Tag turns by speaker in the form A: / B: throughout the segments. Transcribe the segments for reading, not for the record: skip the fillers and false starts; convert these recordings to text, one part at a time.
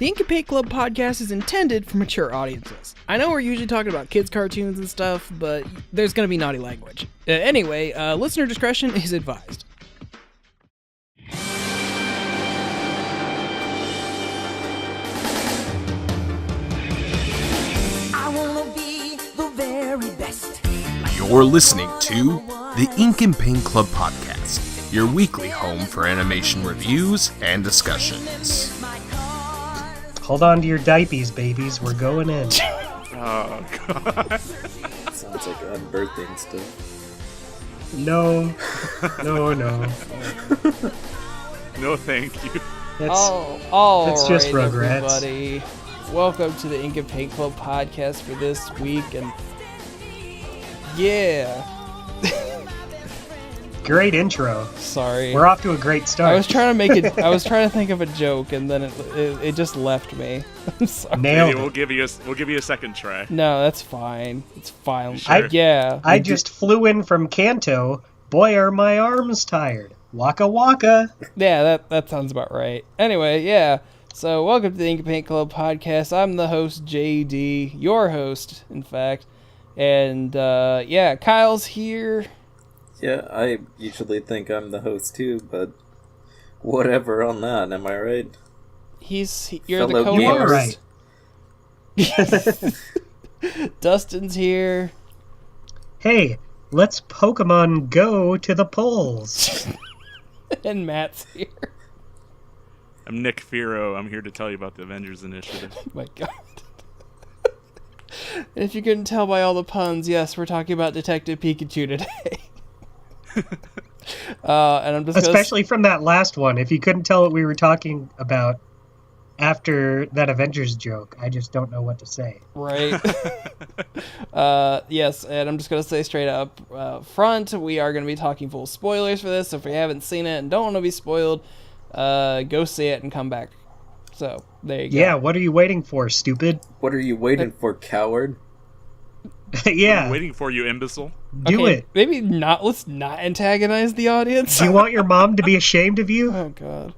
A: The Ink and Paint Club podcast is intended for mature audiences. I know we're usually talking about kids' cartoons and stuff, but there's going to be naughty language. Anyway, listener discretion is advised.
B: I wanna be the very best.
C: You're listening to the Ink and Paint Club podcast, your weekly home for animation reviews and discussions.
D: Hold on to your diapies, babies. We're going in.
E: Oh, God.
F: Sounds like birthday and stuff.
D: No.
E: No, thank you.
D: It's just Rugrats.
A: Everybody. Welcome to the Ink and Paint Club podcast for this week, and yeah.
D: Great intro.
A: Sorry.
D: We're off to a great start.
A: I was trying to make it. I was trying to think of a joke, and then it just left me. I'm sorry.
D: Nailed
E: Maybe
D: it.
E: we'll give you a second try.
A: No, that's fine. It's fine.
E: Sure.
D: I just flew in from Kanto. Boy, are my arms tired. Waka waka.
A: Yeah, that sounds about right. Anyway, yeah. So welcome to the Ink and Paint Club podcast. I'm the host, JD, your host, in fact, and yeah, Kyle's here.
F: Yeah, I usually think I'm the host too, but whatever on that, am I right?
A: You're the
F: Fellow
A: co-host.
D: Right.
A: Dustin's here.
D: Hey, let's Pokemon Go to the polls.
A: And Matt's here.
E: I'm Nick Firo. I'm here to tell you about the Avengers Initiative.
A: Oh my god. If you couldn't tell by all the puns, yes, we're talking about Detective Pikachu today. And I'm just
D: especially from that last one. If you couldn't tell what we were talking about after that Avengers joke, I just don't know what to say.
A: Right. Yes, and I'm just going to say straight up front, we are going to be talking full spoilers for this. So if you haven't seen it and don't want to be spoiled, go see it and come back. So, there you go.
D: Yeah, what are you waiting for, stupid?
F: What are you waiting for, coward?
D: Yeah.
E: I'm waiting for you, imbecile.
D: Do it.
A: Maybe not. Let's not antagonize the audience.
D: Do you want your mom to be ashamed of you?
A: Oh, God.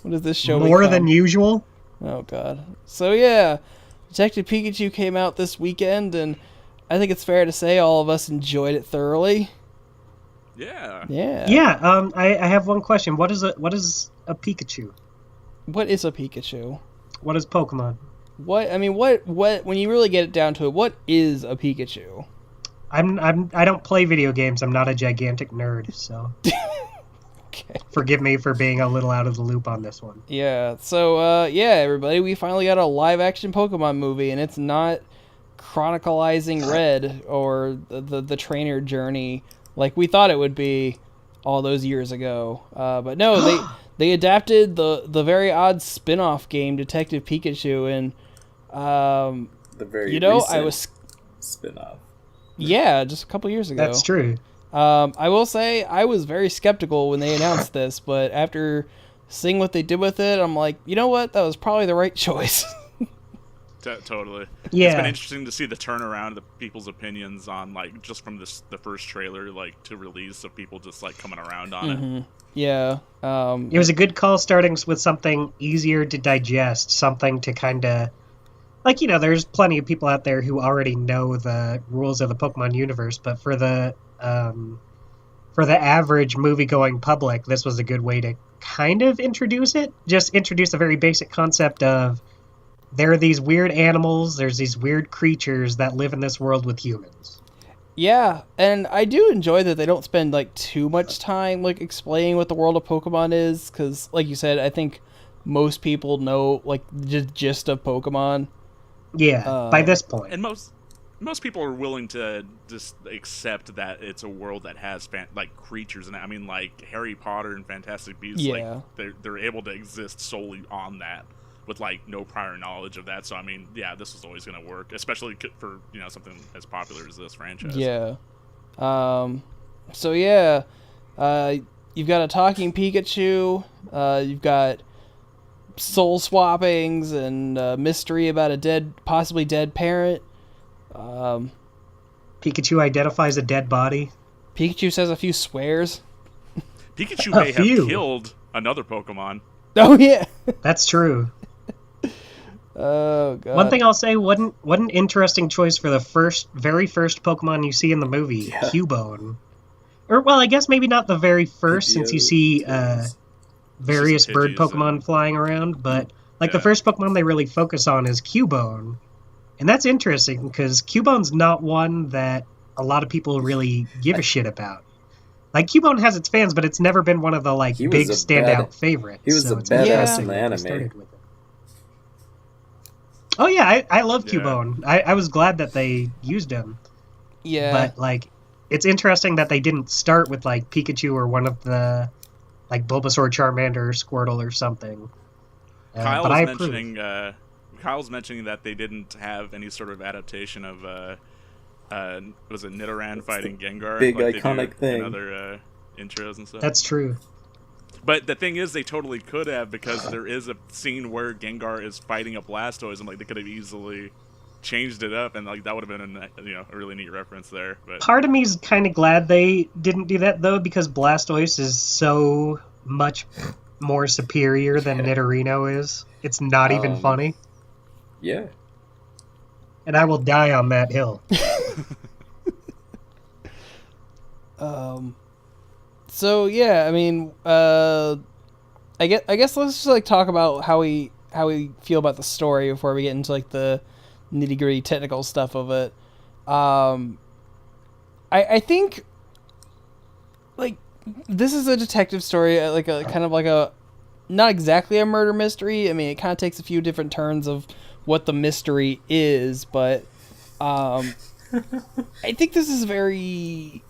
A: What is this show
D: More
A: become?
D: than usual?
A: Oh, God. So, yeah. Detective Pikachu came out this weekend, and I think it's fair to say all of us enjoyed it thoroughly.
E: Yeah.
A: Yeah.
D: Yeah, I have one question. What is a Pikachu?
A: What is a Pikachu?
D: What is Pokemon?
A: What when you really get it down to it, what is a Pikachu?
D: I don't play video games. I'm not a gigantic nerd, so
A: Okay.
D: forgive me for being a little out of the loop on this one.
A: Yeah. So yeah, everybody, we finally got a live action Pokemon movie, and it's not chronicalizing Red or the trainer journey like we thought it would be all those years ago. But no, they adapted the very odd spin-off game Detective Pikachu, and
F: The very
A: I was
F: spin-off.
A: Yeah, just a couple years ago.
D: That's true.
A: I will say I was very skeptical when they announced this, but after seeing what they did with it, I'm like, you know what? That was probably the right choice.
E: Totally.
D: Yeah.
E: It's been interesting to see the turnaround of people's opinions on, like, just from the first trailer, like, to release, of people just, like, coming around on it.
A: Yeah.
D: It was a good call starting with something easier to digest, something to kind of... Like, there's plenty of people out there who already know the rules of the Pokemon universe, but for the average movie-going public, this was a good way to kind of introduce it. Just introduce a very basic concept of there are these weird animals, there's these weird creatures that live in this world with humans.
A: Yeah, and I do enjoy that they don't spend, like, too much time, like, explaining what the world of Pokemon is, because, like you said, I think most people know, like, the gist of Pokemon.
D: Yeah, by this point.
E: And most people are willing to just accept that it's a world that has creatures in it. I mean, like Harry Potter and Fantastic Beasts,
A: Yeah.
E: like they're able to exist solely on that with like no prior knowledge of that. So I mean, yeah, this is always going to work, especially for something as popular as this franchise.
A: Yeah. So yeah, you've got a talking Pikachu. You've got soul swappings and mystery about a possibly dead parent.
D: Pikachu identifies a dead body.
A: Pikachu says a few swears.
E: Pikachu may have killed another Pokemon.
A: Oh yeah,
D: That's true.
A: Oh god.
D: One thing I'll say, what an interesting choice for the very first Pokemon you see in the movie,
F: Yeah.
D: Cubone. Or, well, I guess maybe not the very first, since you see various
E: Just
D: bird
E: Pidgeys
D: Pokemon
E: and-
D: flying around, but the
E: Yeah.
D: first Pokemon they really focus on is Cubone. And that's interesting, because Cubone's not one that a lot of people really give a shit about. Like, Cubone has its fans, but it's never been one of the, like,
F: He was
D: big
F: a
D: standout favorites.
F: he was
D: so
F: a
D: it's
F: badass
D: interesting
F: in the
D: that they
F: anime.
D: started with it. Oh, yeah, I love
E: Yeah.
D: Cubone. I was glad that they used him.
A: Yeah.
D: But, like, it's interesting that they didn't start with, like, Pikachu or one of the, like, Bulbasaur, Charmander, or Squirtle or something.
E: Kyle
D: but
E: was
D: I approve.
E: mentioning. Kyle's mentioning that they didn't have any sort of adaptation of. Was it Nidoran fighting Gengar?
F: big
E: like they do
F: iconic thing.
E: In other intros and stuff.
D: That's true.
E: But the thing is, they totally could have, because there is a scene where Gengar is fighting a Blastoise, and like they could have easily changed it up, and like that would have been a really neat reference there. But
D: Part of me's kind of glad they didn't do that, though, because Blastoise is so much more superior than Nidorino is. It's not even funny.
F: Yeah.
D: And I will die on that hill.
A: So yeah, I mean, I guess let's just like talk about how we feel about the story before we get into like the nitty gritty technical stuff of it. I think like this is a detective story, like a kind of like a not exactly a murder mystery. I mean, it kind of takes a few different turns of what the mystery is, but I think this is very.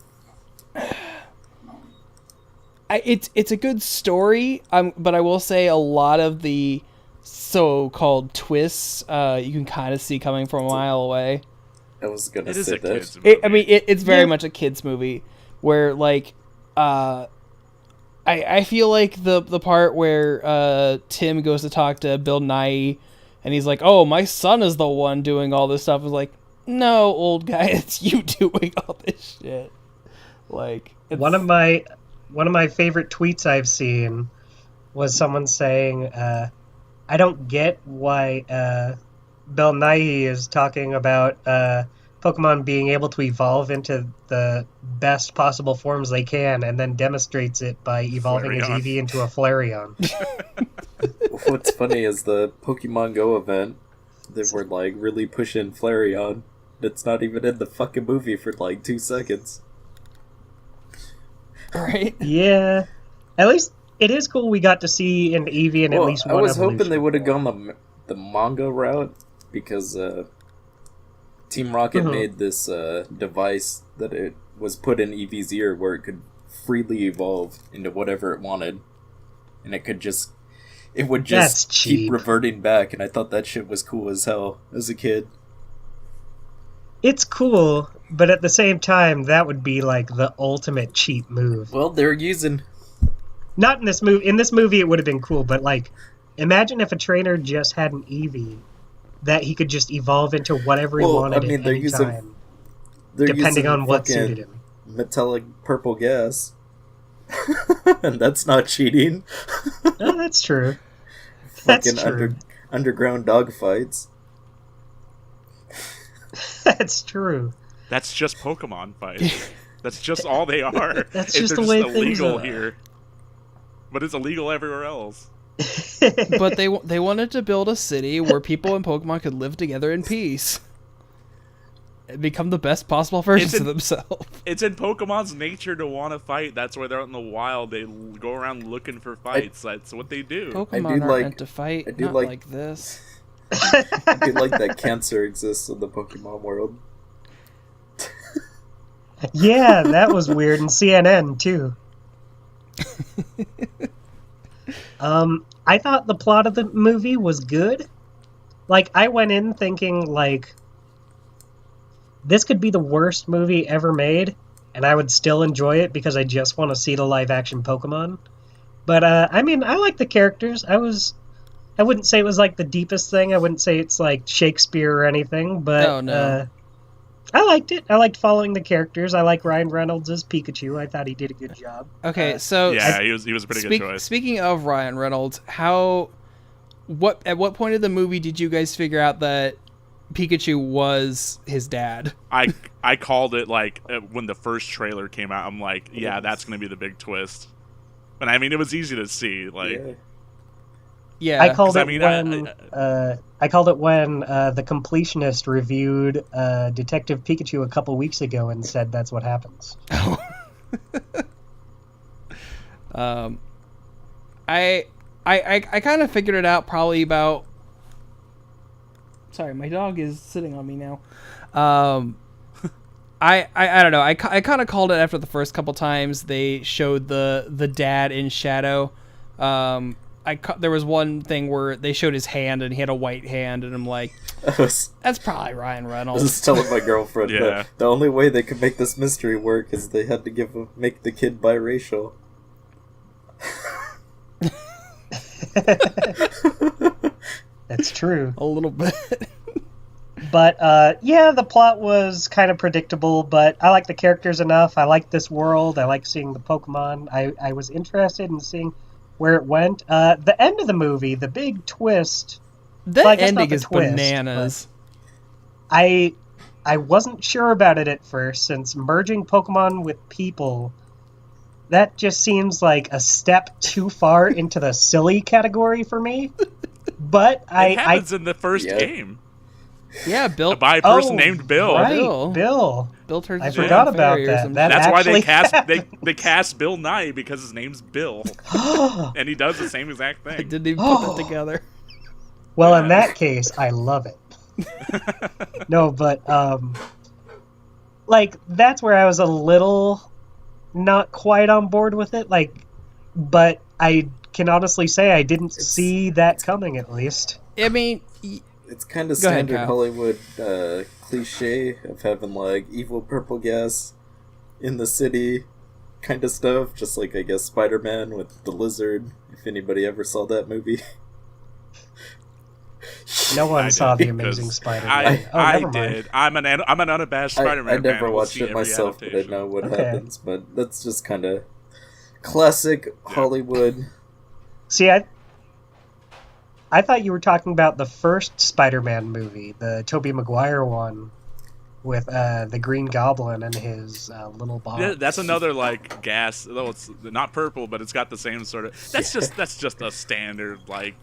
A: It's a good story, but I will say a lot of the so-called twists you can kind of see coming from a mile away.
F: I was gonna
E: it is
F: say
E: a
F: that.
E: kids movie.
A: It's very much a kids movie where like I feel like the part where Tim goes to talk to Bill Nye and he's like, "Oh, my son is the one doing all this stuff." Is like, "No, old guy, it's you doing all this shit." Like
D: One of my favorite tweets I've seen was someone saying, "I don't get why Bill Nye is talking about Pokemon being able to evolve into the best possible forms they can, and then demonstrates it by evolving his
E: Flareon.
D: Eevee into a Flareon."
F: What's funny is the Pokemon Go event, they were like really pushing Flareon. It's not even in the fucking movie for like 2 seconds.
A: right?
D: Yeah, at least it is cool we got to see an Eevee in at least one
F: I was hoping
D: evolution
F: they would have
D: form.
F: gone the manga route, because Team Rocket made this device that it was put in Eevee's ear where it could freely evolve into whatever it wanted, and it would
D: That's
F: just keep
D: cheap.
F: reverting back, and I thought that shit was cool as hell as a kid.
D: It's cool, but at the same time, that would be like the ultimate cheap move.
F: Well, they're using...
D: Not in this movie. In this movie, it would have been cool, but like, imagine if a trainer just had an Eevee that he could just evolve into whatever he wanted at any time,
F: They're
D: depending
F: using
D: on what
F: fucking
D: suited him.
F: metallic purple gas. And that's not cheating.
D: Oh, that's true. That's
F: Fucking
D: true.
F: underground dogfights.
D: That's true.
E: That's just Pokemon fights. That's just all they are.
D: That's
E: They're
D: just the way things
E: illegal
D: are.
E: here, but it's illegal everywhere else.
A: But they wanted to build a city where people and Pokemon could live together in peace and become the best possible versions of themselves.
E: It's in Pokemon's nature to want to fight. That's why they're out in the wild. They go around looking for fights. That's what they do.
A: Pokemon
F: do
A: aren't
F: like-
A: meant to fight,
F: I do
A: not
F: like-
A: like this.
F: I feel like that cancer exists in the Pokemon world.
D: Yeah, that was weird. And CNN, too. I thought the plot of the movie was good. Like, I went in thinking, like, this could be the worst movie ever made, and I would still enjoy it because I just want to see the live-action Pokemon. But, I mean, I like the characters. I wouldn't say it was, like, the deepest thing. I wouldn't say it's, like, Shakespeare or anything, but...
A: Oh, no.
D: I liked it. I liked following the characters. I like Ryan Reynolds as Pikachu. I thought he did a good job.
A: Okay, so
E: Yeah, he was a pretty good choice.
A: Speaking of Ryan Reynolds, at what point of the movie did you guys figure out that Pikachu was his dad?
E: I called it like when the first trailer came out. I'm like, yeah, that's gonna be the big twist. But I mean, it was easy to see. Like,
A: yeah,
D: I called it
E: I mean,
D: I called it when the completionist reviewed Detective Pikachu a couple weeks ago and said that's what happens.
A: I kind of figured it out probably about. Sorry, my dog is sitting on me now. I don't know. I kind of called it after the first couple times they showed the dad in shadow. There was one thing where they showed his hand and he had a white hand, and I'm like, that's probably Ryan Reynolds.
F: I was telling my girlfriend
E: Yeah.
F: that the only way they could make this mystery work is they had to make the kid biracial.
D: That's true.
A: A little bit.
D: But yeah, the plot was kind of predictable, but I like the characters enough. I like this world. I like seeing the Pokemon. I was interested in seeing where it went. The end of the movie, the big twist.
A: That
D: well, I guess not
A: ending
D: the
A: is
D: twist,
A: bananas.
D: I wasn't sure about it at first, since merging Pokemon with people, that just seems like a step too far into the silly category for me. But
E: it happens in the first game.
A: Yeah, Bill.
E: By a person named Bill.
D: Right, Bill.
A: Bill turns
D: I
A: into
D: forgot
A: a
D: about
A: fairy or
D: that.
A: some
D: That's
A: shit.
E: Why they
D: actually
E: they cast Bill Nye, because his name's Bill, and he does the same exact
A: I
E: thing.
A: didn't even put that together.
D: Well, in that case, I love it. No, but like that's where I was a little not quite on board with it. Like, but I can honestly say I didn't see that coming. At least,
A: I mean,
F: It's kind of
A: Go ahead,
F: standard
A: Kyle.
F: Hollywood cliche of having like evil purple gas in the city kind of stuff. Just like, I guess, Spider-Man with the lizard, if anybody ever saw that movie.
D: no one saw the
E: Because
D: Amazing Spider-Man.
E: I
D: Never mind.
E: did. I'm an unabashed Spider-Man
F: I
E: fan.
F: never
E: We'll
F: watched
E: see
F: it
E: every
F: myself, but I
E: adaptation.
F: know what
D: Okay.
F: happens. But that's just kind of classic Hollywood.
D: See, I thought you were talking about the first Spider-Man movie, the Tobey Maguire one, with the Green Goblin and his little bomb.
E: Yeah, that's another like gas. Though it's not purple, but it's got the same sort of. That's just a standard like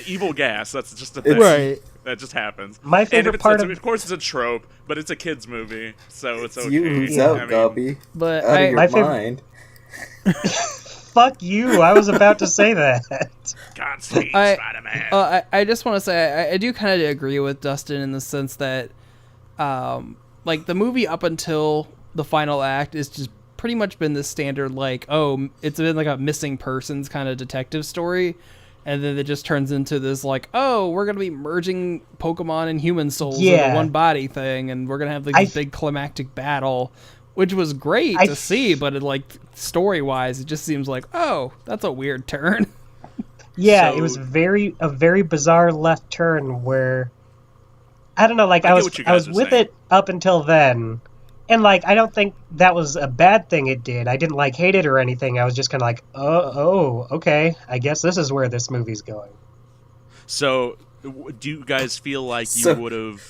E: evil gas. That's just a thing.
A: Right.
E: That just happens.
D: My
E: And
D: favorite part
E: of course, it's a trope, but it's a kids' movie, so it's okay.
F: You who's
D: Yeah.
F: out,
E: I mean,
F: Gobby.
A: But
F: Out of your
D: My favorite-
F: mind.
D: Fuck you! I was about to say that.
E: Godspeed,
A: I-
E: Spider-Man.
A: I just want to say I do kind of agree with Dustin in the sense that, like the movie up until the final act is just pretty much been this standard like, oh, it's been like a missing persons kind of detective story, and then it just turns into this like, oh, we're gonna be merging Pokemon and human souls into
D: Yeah.
A: one body thing, and we're gonna have like
D: I-
A: this big climactic battle. Which was great
D: I-
A: to see, but it, like story-wise, it just seems like, oh, that's a weird turn.
D: Yeah,
E: So-
D: it was a very bizarre left turn where I don't know, like
E: I
D: I
E: get
D: was
E: what you
D: I was
E: guys are
D: with
E: saying.
D: it up until then. And like I don't think that was a bad thing it did. I didn't like hate it or anything. I was just kind of like, "Oh, okay. I guess this is where this movie's going."
E: So, do you guys feel like you
F: So-
E: would have,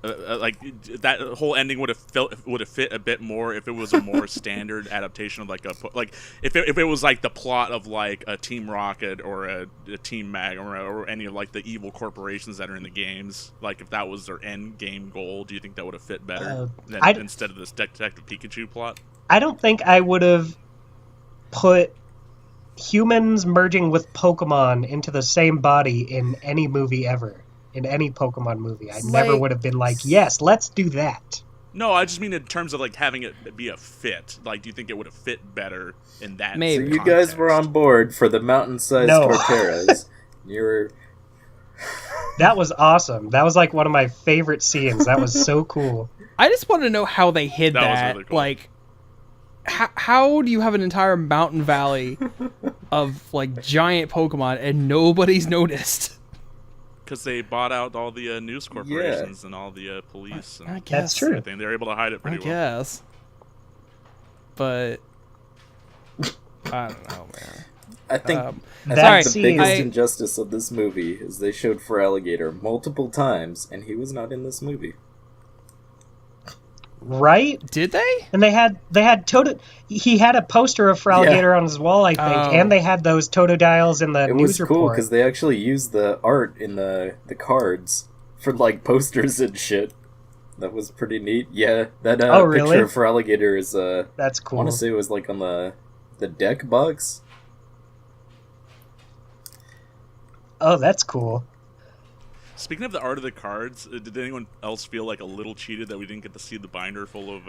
E: like that whole ending would have fit a bit more if it was a more standard adaptation of like if it was like the plot of like a Team Rocket or a Team Mag or any of like the evil corporations that are in the games, like if that was their end game goal, do you think that would have fit better instead of this Detective Pikachu plot?
D: I don't think I would have put humans merging with Pokemon into the same body in any movie ever. In any Pokemon movie. I never
A: Like-
D: would have been like, yes, let's do that.
E: No, I just mean in terms of like having it be a fit. Like, do you think it would have fit better in that?
A: Maybe.
F: So you guys were on board for the mountain-sized
D: No.
F: Torteras. You were...
D: That was awesome. That was like one of my favorite scenes. That was so cool.
A: I just want to know how they hid
E: That was
A: that.
E: really cool.
A: Like, how do you have an entire mountain valley of like giant Pokemon and nobody's noticed?
E: Because they bought out all the news corporations and all the police and
A: I guess
D: That's true.
E: everything. They're able to hide it
A: I
E: pretty well.
A: guess, but I don't know, man.
F: I think
A: Sorry,
F: the biggest
A: I-
F: injustice of this movie is they showed Feraligatr multiple times, and he was not in this movie.
D: Right?
A: Did they?
D: And they had Toto. He had a poster of Feraligatr on his wall, I think,
A: Oh.
D: and they had those Totodiles in the
F: It
D: news
F: was cool
D: report.
F: because they actually used the art in the cards for like posters and shit. That was pretty neat. Yeah, that
D: Oh, really?
F: picture of Feraligatr is
D: That's
F: I
D: cool.
F: want to say it was like on the deck box.
D: Oh, that's cool.
E: Speaking of the art of the cards, did anyone else feel like a little cheated that we didn't get to see the binder full of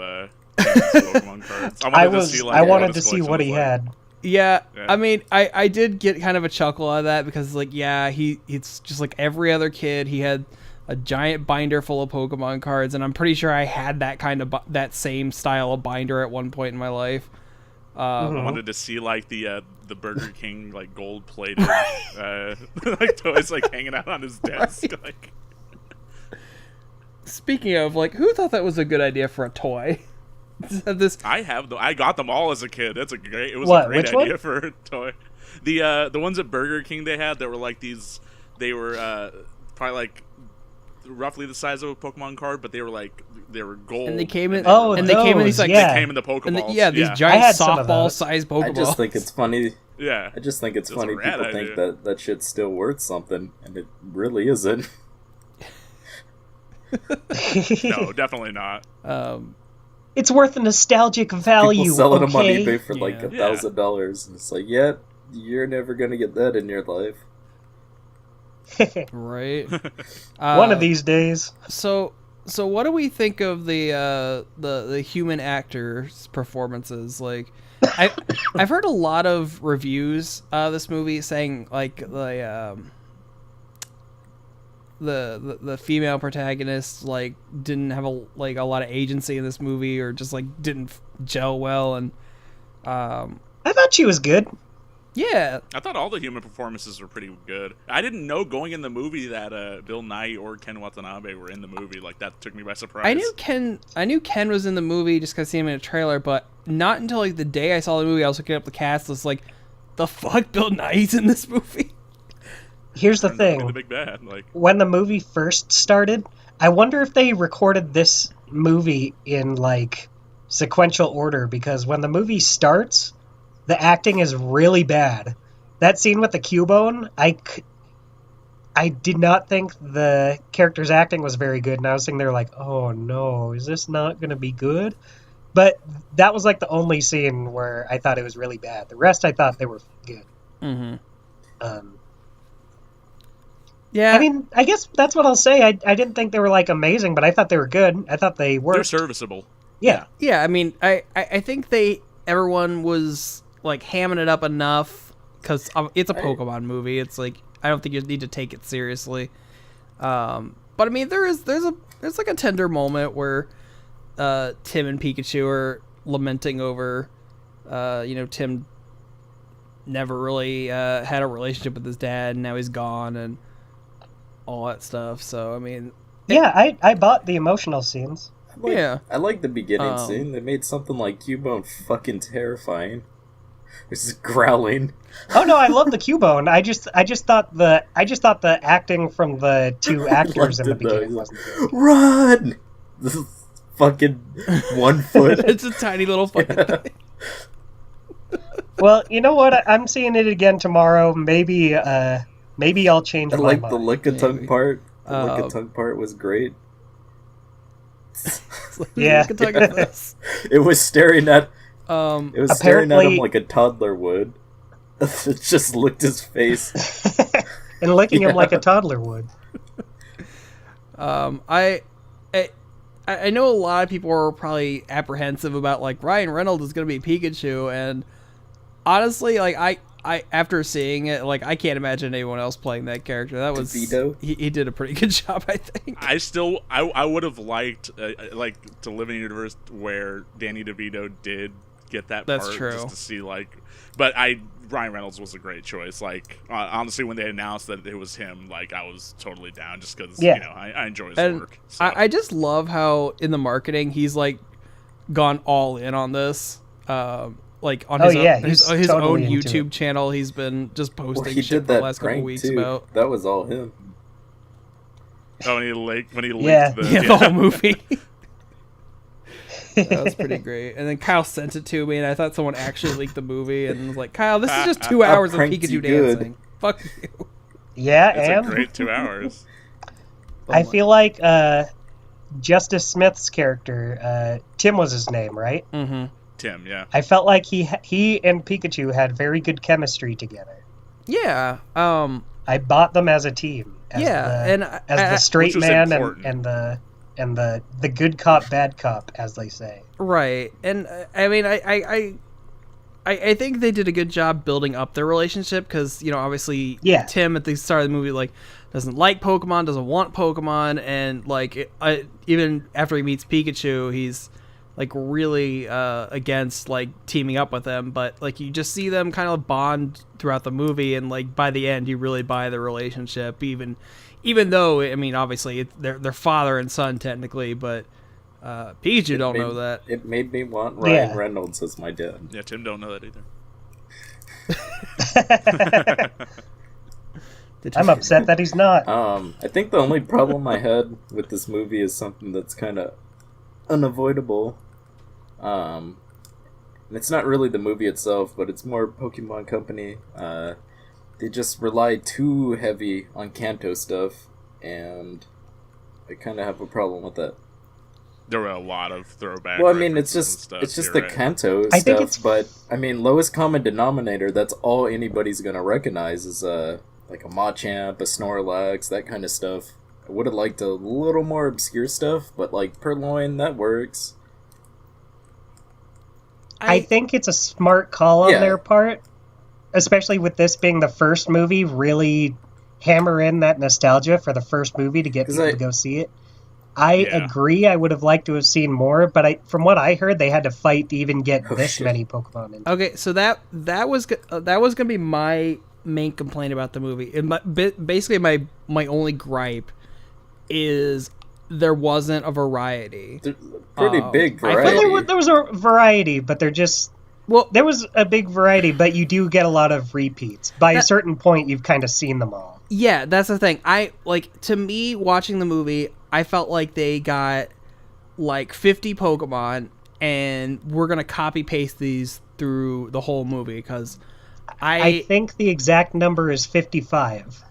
E: Pokemon cards?
D: I
E: what
D: wanted to
E: his
D: see
E: collection
D: what
E: was
D: he
E: like.
D: had.
A: Yeah,
E: Yeah.
A: I mean, I did get kind of a chuckle out of that because, like, yeah, it's just like every other kid. He had a giant binder full of Pokemon cards, and I'm pretty sure I had that kind of that same style of binder at one point in my life.
E: I wanted to see like the Burger King like gold plated like toys like hanging out on his desk. Like,
A: Speaking of, like, who thought that was a good idea for a toy? This
E: I got them all as a kid. It was
D: What?
E: a great
D: Which
E: idea
D: one?
E: for a toy. The ones at Burger King they had that were like these. They were probably like roughly the size of a Pokemon card, but they were gold.
A: and they came in.
D: Oh,
A: and they came in these
D: those,
A: like
D: yeah.
E: They came in the Pokeballs.
A: and these
D: I
A: giant
D: had some of
A: softball
D: those.
A: sized
F: I
A: Pokeballs.
F: just think it's funny.
E: Yeah.
F: I just think it's
E: That's a
F: funny
E: rad
F: people
E: idea.
F: think that shit's still worth something, and it really isn't.
E: No, definitely not.
D: It's worth a nostalgic value.
F: People selling them on
D: okay?
F: eBay for like
A: Yeah.
F: $1,000, and it's like, yeah, you're never gonna get that in your life.
A: Right.
D: One of these days.
A: So what do we think of the human actors' performances? Like, I've heard a lot of reviews of this movie saying like the female protagonist like didn't have a lot of agency in this movie, or just like didn't gel well, and
D: I thought she was good.
A: yeah,
E: I thought all the human performances were pretty good. I didn't know going in the movie that Bill Nye or Ken Watanabe were in the movie. Like, that took me by surprise.
A: I knew Ken was in the movie just because I seen him in a trailer, but not until like the day I saw the movie, I was looking up the cast. I was like, the fuck, Bill Nye's in this movie?
D: Here's the
E: Turned out to be
D: thing.
E: the big bad. Like,
D: When the movie first started, I wonder if they recorded this movie in like sequential order, because when the movie starts, the acting is really bad. That scene with the Cubone, I did not think the character's acting was very good, and I was sitting there like, oh no, is this not going to be good? But that was like the only scene where I thought it was really bad. The rest I thought they were good.
A: Mm-hmm.
D: Um,
A: Yeah,
D: I mean, I guess that's what I'll say. I didn't think they were like amazing, but I thought they were good. I thought they
E: they're
D: worked.
E: serviceable.
D: Yeah.
A: yeah. I mean, I think everyone was like hamming it up enough because it's a Pokemon movie. It's like, I don't think you need to take it seriously. But I mean, there's like a tender moment where Tim and Pikachu are lamenting over, Tim never really had a relationship with his dad, and now he's gone, and all that stuff. So I mean,
D: Yeah, I bought the emotional scenes.
F: I like the beginning
A: Um,
F: scene. They made something like Cubone fucking terrifying. It's just growling.
D: Oh no, I love the Cubone. I just thought the acting from the two actors in the
F: Loved it, though.
D: beginning
F: He's
D: wasn't
F: like,
D: good.
F: Run! This is fucking 1 foot.
A: it's a tiny little fucking thing.
D: Well, you know what? I'm seeing it again tomorrow. Maybe I'll change
F: I
D: my
F: like
D: mind.
F: the lick of tongue
A: Maybe.
F: part. The lick of tongue part was great.
D: Yeah.
A: We can talk about this.
F: It was staring at. It was staring at him
D: Apparently-
F: like a toddler would. It just licked his face.
D: And licking him
F: Yeah.
D: like a toddler would.
A: I know a lot of people are probably apprehensive about like Ryan Reynolds is going to be Pikachu, and honestly, like I after seeing it, like I can't imagine anyone else playing that character. That was
F: DeVito?
A: he did a pretty good job, I think.
E: I would have liked like to live in a universe where Danny DeVito did get that
A: That's
E: part
A: true.
E: just to see like, but Ryan Reynolds was a great choice. Like honestly, when they announced that it was him, like I was totally down just because
D: Yeah.
E: I enjoy his
A: And
E: work. So.
A: I just love how in the marketing he's like gone all in on this. like on
D: Oh,
A: his
D: yeah,
A: own,
D: he's
A: his
D: totally
A: own
D: into
A: YouTube
D: it.
A: channel. He's been just posting
F: Well, he
A: shit
F: did
A: for the
F: that
A: last couple
F: prank
A: weeks
F: too.
A: about
F: That was all him.
E: Oh, when he linked
D: Yeah.
A: the whole movie. That was pretty great. And then Kyle sent it to me, and I thought someone actually leaked the movie, and was like, "Kyle, this is just 2 hours of
F: pranked
A: Pikachu
F: you good.
A: dancing. Fuck you."
D: Yeah,
E: It's
D: and
E: a great 2 hours.
D: I feel like Justice Smith's character, Tim was his name, right?
A: Mm-hmm.
E: Tim, yeah.
D: I felt like he and Pikachu had very good chemistry together.
A: Yeah.
D: I bought them as a team. As
A: Yeah,
D: the,
A: and
D: as the straight
E: Which was
D: man
E: important.
D: and the good cop, bad cop, as they say.
A: right. And I mean, I think they did a good job building up their relationship because, you know, obviously
D: Yeah.
A: Tim at the start of the movie, like, doesn't like Pokemon, doesn't want Pokemon, and, like, even after he meets Pikachu, he's, like, really against, like, teaming up with him. But, like, you just see them kind of bond throughout the movie, and, like, by the end, you really buy the relationship, even though, I mean, obviously, they're father and son, technically, but Pikachu don't know that.
F: It made me want Ryan
D: Yeah.
F: Reynolds as my dad.
E: Yeah, Tim don't know that either.
D: I'm upset that he's not.
F: I think the only problem I had with this movie is something that's kind of unavoidable. And it's not really the movie itself, but it's more Pokemon Company. They just rely too heavy on Kanto stuff, and I kind of have a problem with that.
E: There were a lot of throwback.
F: Well, I mean, it's
E: references and
F: just
E: stuff,
F: it's just
E: you're
F: the
E: right.
F: Kanto
D: I think
F: stuff,
D: it's-
F: but I mean, lowest common denominator. That's all anybody's gonna recognize is like a Machamp, a Snorlax, that kind of stuff. I would have liked a little more obscure stuff, but like Purloin, that works.
D: I think it's a smart call on
F: Yeah.
D: their part, especially with this being the first movie. Really hammer in that nostalgia for the first movie to get
F: 'Cause
D: people
F: I-
D: to go see it. I
E: Yeah.
D: agree. I would have liked to have seen more, but from what I heard, they had to fight to even get
F: Oh,
D: this
F: shit.
D: many Pokemon in.
A: Okay, so that was gonna be my main complaint about the movie. Basically, my only gripe is there wasn't a variety.
F: They're pretty big
A: I
D: But
F: variety.
D: there was a variety, but
A: Well,
D: there was a big variety, but you do get a lot of repeats. By a certain point, you've kind of seen them all.
A: yeah, that's the thing. To me, watching the movie, I felt like they got like 50 Pokemon, and we're gonna copy paste these through the whole movie because
D: I think the exact number is 55.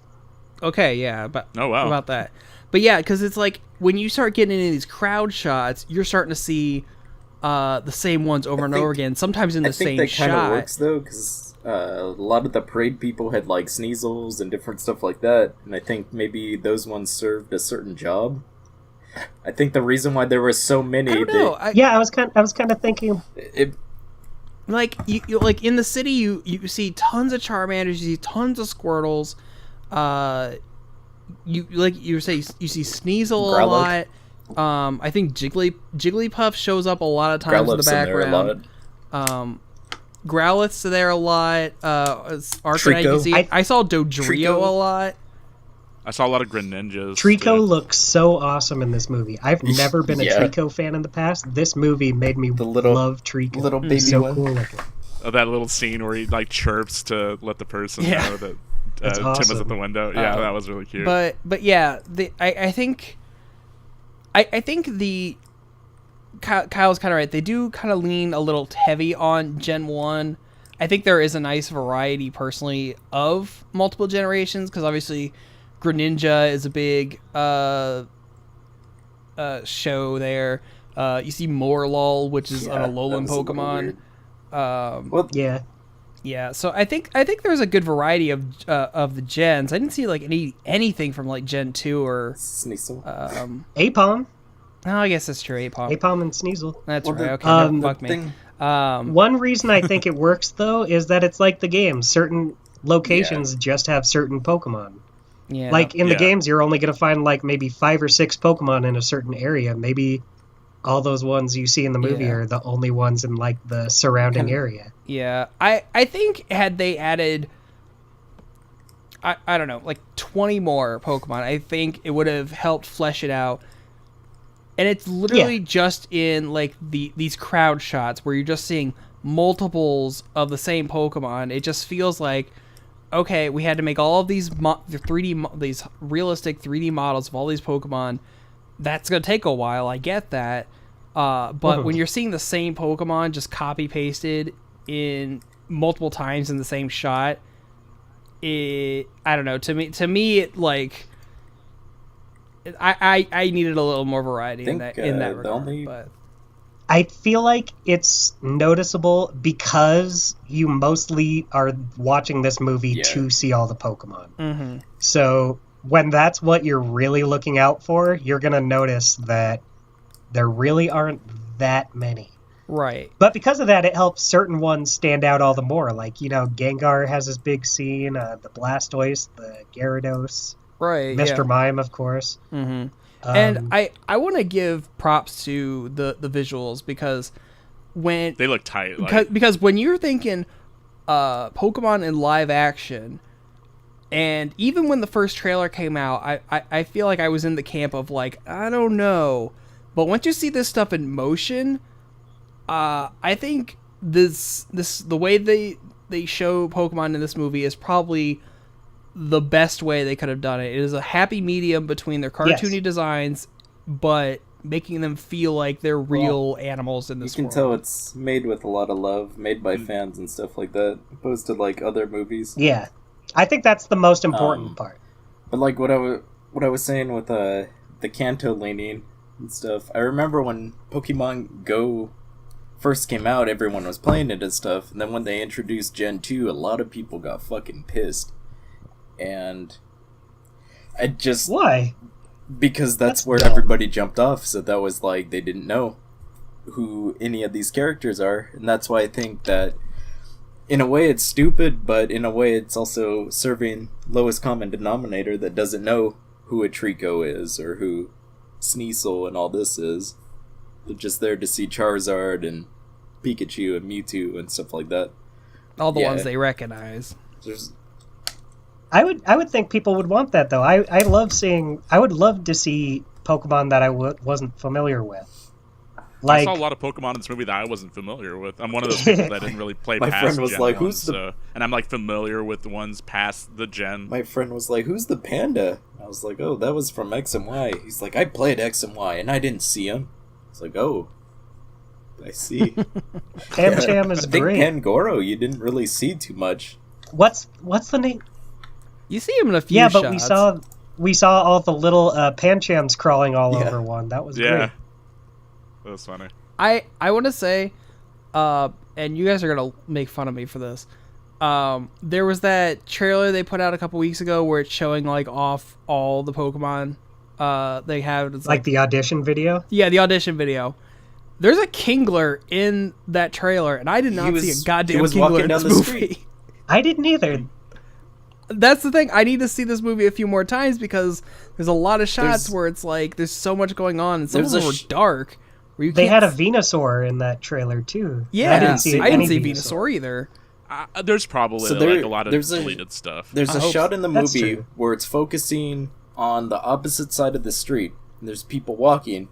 A: Okay, yeah, but
E: Oh, wow.
A: about that. But yeah, because it's like when you start getting into these crowd shots, you're starting to see the same ones over and
F: think-
A: over again. Sometimes in
F: I
A: the
F: think
A: same
F: that kind of
A: shot.
F: works though, because a lot of the parade people had like Sneasels and different stuff like that, and I think maybe those ones served a certain job. I think the reason why there were so many,
A: I don't know.
D: Yeah, I was kind of thinking.
F: it
A: Like you like in the city, you see tons of Charmanders, you see tons of Squirtles. You say you see Sneasel a lot.
F: Growlithe.
A: I think Jigglypuff shows up a lot of times in the
F: Growlithe's in there a
A: background.
F: lot.
A: Growlithe's there a lot. Arcanine, you
F: Trico.
A: see. I saw Dodrio
F: Trico.
A: a lot.
E: I saw a lot of Greninjas.
D: Trico
E: too.
D: looks so awesome in this movie. I've never been a
F: Yeah.
D: Trico fan in the past. This movie made me
F: little-
D: love Trico.
F: little baby
D: He's so
F: one.
D: cool looking.
E: That little scene where he like chirps to let the person
A: Yeah.
E: know that
D: That's
E: Tim is
D: awesome.
E: at the window. Yeah, that was really cute.
A: But yeah, I think the Kyle's kind of right. They do kind of lean a little heavy on Gen 1. I think there is a nice variety, personally, of multiple generations, because obviously Greninja is a big show there. You see Morlul, which is an
F: Yeah,
A: Alolan
F: that was a little
A: Pokemon.
F: Well,
D: Yeah.
A: Yeah, so I think there's a good variety of the gens. I didn't see like anything from like Gen 2 or
F: Sneasel.
D: Apom.
A: oh, I guess that's true. Apom.
D: Apom and Sneasel.
A: That's
F: Well,
A: right.
F: the-
A: Okay,
D: um,
A: no, fuck
F: the
A: me.
F: thing-
D: One reason I think it works, though, is that it's like the game. Certain locations just have certain Pokemon.
A: Yeah.
D: Like, in the
E: Yeah.
D: games, you're only going to find, like, maybe 5 or 6 Pokemon in a certain area. Maybe all those ones you see in the movie
A: Yeah.
D: are the only ones in, like, the surrounding area.
A: Yeah, I think had they added, I don't know, like 20 more Pokemon, I think it would have helped flesh it out. And it's literally just in like these crowd shots where you're just seeing multiples of the same Pokemon. It just feels like, okay, we had to make all of these these realistic 3D models of all these Pokemon. That's gonna take a while. I get that, but when you're seeing the same Pokemon just copy pasted in multiple times in the same shot, I don't know. To me, it like. I needed a little more variety in that regard. But
D: I feel like it's noticeable because you mostly are watching this movie to see all the Pokemon.
A: Mm-hmm.
D: So when that's what you're really looking out for, you're going to notice that there really aren't that many.
A: Right.
D: But because of that, it helps certain ones stand out all the more. Like, Gengar has this big scene, the Blastoise, the Gyarados.
A: Right,
D: Mr. Mime, of course.
A: Mm-hmm. And I want to give props to the visuals because when
E: they look tight,
A: because when you're thinking Pokemon in live action, and even when the first trailer came out, I feel like I was in the camp of like, I don't know, but once you see this stuff in motion, I think the way they show Pokemon in this movie is probably the best way they could have done it. It is a happy medium between their cartoony designs, but making them feel like they're real animals in this world.
F: You can tell it's made with a lot of love, made by fans and stuff like that, opposed to like other movies.
D: Yeah, I think that's the most important part.
F: But like what I was saying with the Kanto leaning and stuff, I remember when Pokemon Go first came out, everyone was playing it and stuff, and then when they introduced Gen 2, a lot of people got fucking pissed. And I just...
D: Why?
F: Because that's where everybody jumped off, so that was like, they didn't know who any of these characters are, and that's why I think that, in a way it's stupid, but in a way it's also serving lowest common denominator that doesn't know who a Trico is, or who Sneasel and all this is. They're just there to see Charizard and Pikachu and Mewtwo and stuff like that.
A: All the ones they recognize.
D: I would think people would want that though. I would love to see Pokemon that I wasn't familiar with.
E: I saw a lot of Pokemon in this movie that I wasn't familiar with. I'm one of those people that didn't really play
F: My
E: past
F: friend was
E: Gen
F: like,
E: 1,
F: "Who's the?"
E: And I'm like familiar with the ones past the Gen.
F: My friend was like, "Who's the panda?" I was like, "Oh, that was from X and Y." He's like, "I played X and Y and I didn't see him." It's like, "Oh, I see."
D: Pancham is
F: I think
D: great.
F: Pangoro, you didn't really see too much.
D: What's the name?
A: You see him in a few shots.
D: Yeah, but we saw all the little Panchams crawling all over one. That was great.
E: That was funny.
A: I want to say, and you guys are going to make fun of me for this, there was that trailer they put out a couple weeks ago where it's showing like off all the Pokemon they have. It's
D: like the audition video?
A: Yeah, the audition video. There's a Kingler in that trailer, and I did not see a goddamn Kingler in this movie.
D: I didn't either.
A: That's the thing. I need to see this movie a few more times because there's a lot of shots where it's like there's so much going on, and some of them were dark.
D: They had a Venusaur in that trailer too.
A: Yeah, I didn't see Venusaur either.
E: There's probably like a lot of deleted stuff.
F: There's a shot in the movie where it's focusing on the opposite side of the street, and there's people walking,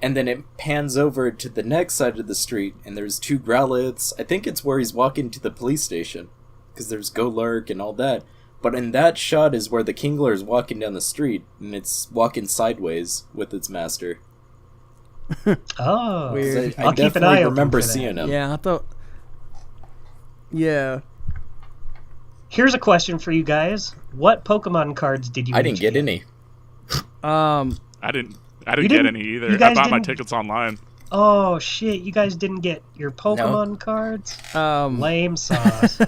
F: and then it pans over to the next side of the street, and there's two Growlithes. I think it's where he's walking to the police station, because there's Golurk and all that. But in that shot is where the Kingler is walking down the street, and it's walking sideways with its master.
D: Oh,
A: weird.
F: I definitely remember seeing him.
A: Yeah, I thought. Yeah.
D: Here's a question for you guys: what Pokemon cards did you?
F: I didn't get any.
E: I didn't get any either. I bought my tickets online.
D: Oh shit! You guys didn't get your Pokemon cards? Lame sauce.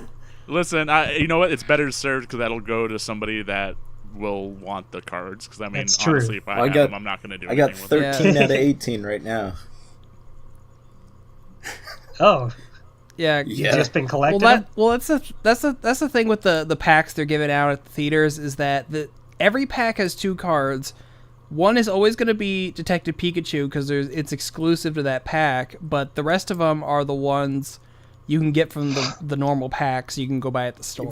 E: Listen, you know what? It's better served because that'll go to somebody that will want the cards. Because I mean, honestly, if I have them, I'm not going to do anything with them.
F: I got 13 out of 18 right now.
D: Oh,
A: yeah.
D: You've just been collecting.
A: That's the thing with the packs they're giving out at the theaters is that every pack has two cards. One is always going to be Detective Pikachu because it's exclusive to that pack, but the rest of them are the ones you can get from the normal packs you can go buy at the store.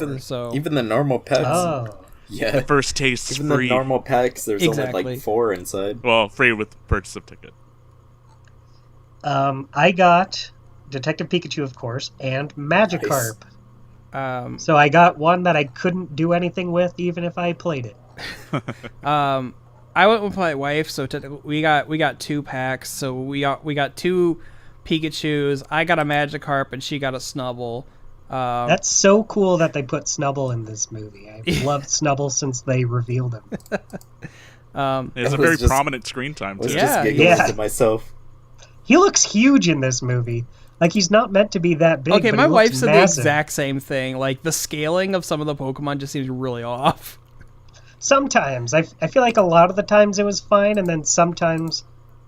F: Even the normal packs.
D: Oh.
F: Yeah.
E: The first taste
F: even
E: free.
F: The normal packs, there's only like 4 inside.
E: Well, free with purchase of ticket.
D: I got Detective Pikachu, of course, and Magikarp.
A: Um,
D: So I got one that I couldn't do anything with, even if I played it.
A: I went with my wife, so we got 2 packs. So we got 2 Pikachus. I got a Magikarp, and she got a Snubble.
D: That's so cool that they put Snubble in this movie. I've loved Snubble since they revealed him.
E: It's a
F: was
E: very
F: just-
E: prominent screen time,
F: I was
E: too.
F: just
A: Yeah.
F: giggling
D: Yeah.
F: to myself.
D: He looks huge in this movie. Like, he's not meant to be that big,
A: Okay,
D: but
A: my
D: he
A: wife
D: looks
A: said
D: massive.
A: the exact same thing. Like, the scaling of some of the Pokemon just seems really off.
D: Sometimes. I feel like a lot of the times it was fine, and then sometimes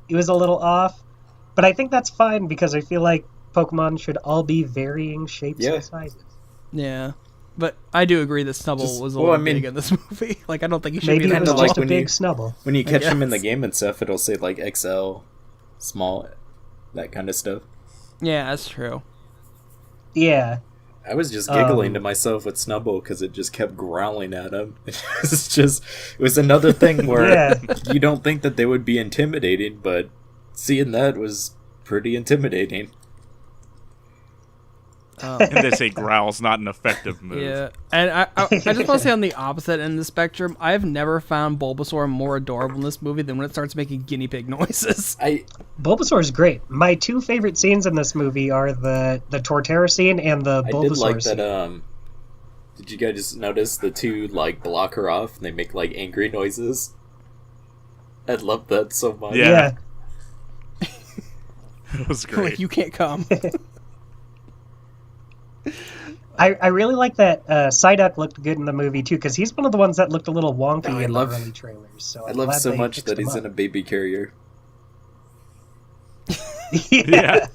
D: it was a little off. But I think that's fine, because I feel like Pokemon should all be varying shapes
F: Yeah.
D: and sizes.
A: Yeah. But I do agree that Snubble
F: Just-
A: was a
F: well,
A: little
F: I mean-
A: big in this movie. Like, I don't think he should
D: Maybe
A: be
D: it
A: that
D: was
F: kinda
A: tall.
D: just a
F: when
D: big
F: you-
D: Snubble.
F: When you catch them in the
A: guess.
F: game and stuff, it'll say like XL, small, that kind of stuff.
A: Yeah, that's true.
D: Yeah.
F: I was just giggling to myself with Snubble because it just kept growling at him. It was another thing where
D: Yeah.
F: you don't think that they would be intimidating, but seeing that was pretty intimidating.
E: And they say growl's not an effective move.
A: Yeah, and I just want to say on the opposite end of the spectrum, I've never found Bulbasaur more adorable in this movie than when it starts making guinea pig noises.
D: Bulbasaur is great. My 2 favorite scenes in this movie are the Torterra scene and the
F: I
D: Bulbasaur
F: did like
D: scene.
F: that. Did you guys notice the 2 like block her off and they make like angry noises? I love that so much.
E: Yeah. It was great.
A: Like, you can't come.
D: I really like that Psyduck looked good in the movie too, because he's one of the ones that looked a little wonky
F: Oh, I
D: in
F: love-
D: the early trailers. So
F: I love so much that he's in a baby carrier.
E: Yeah.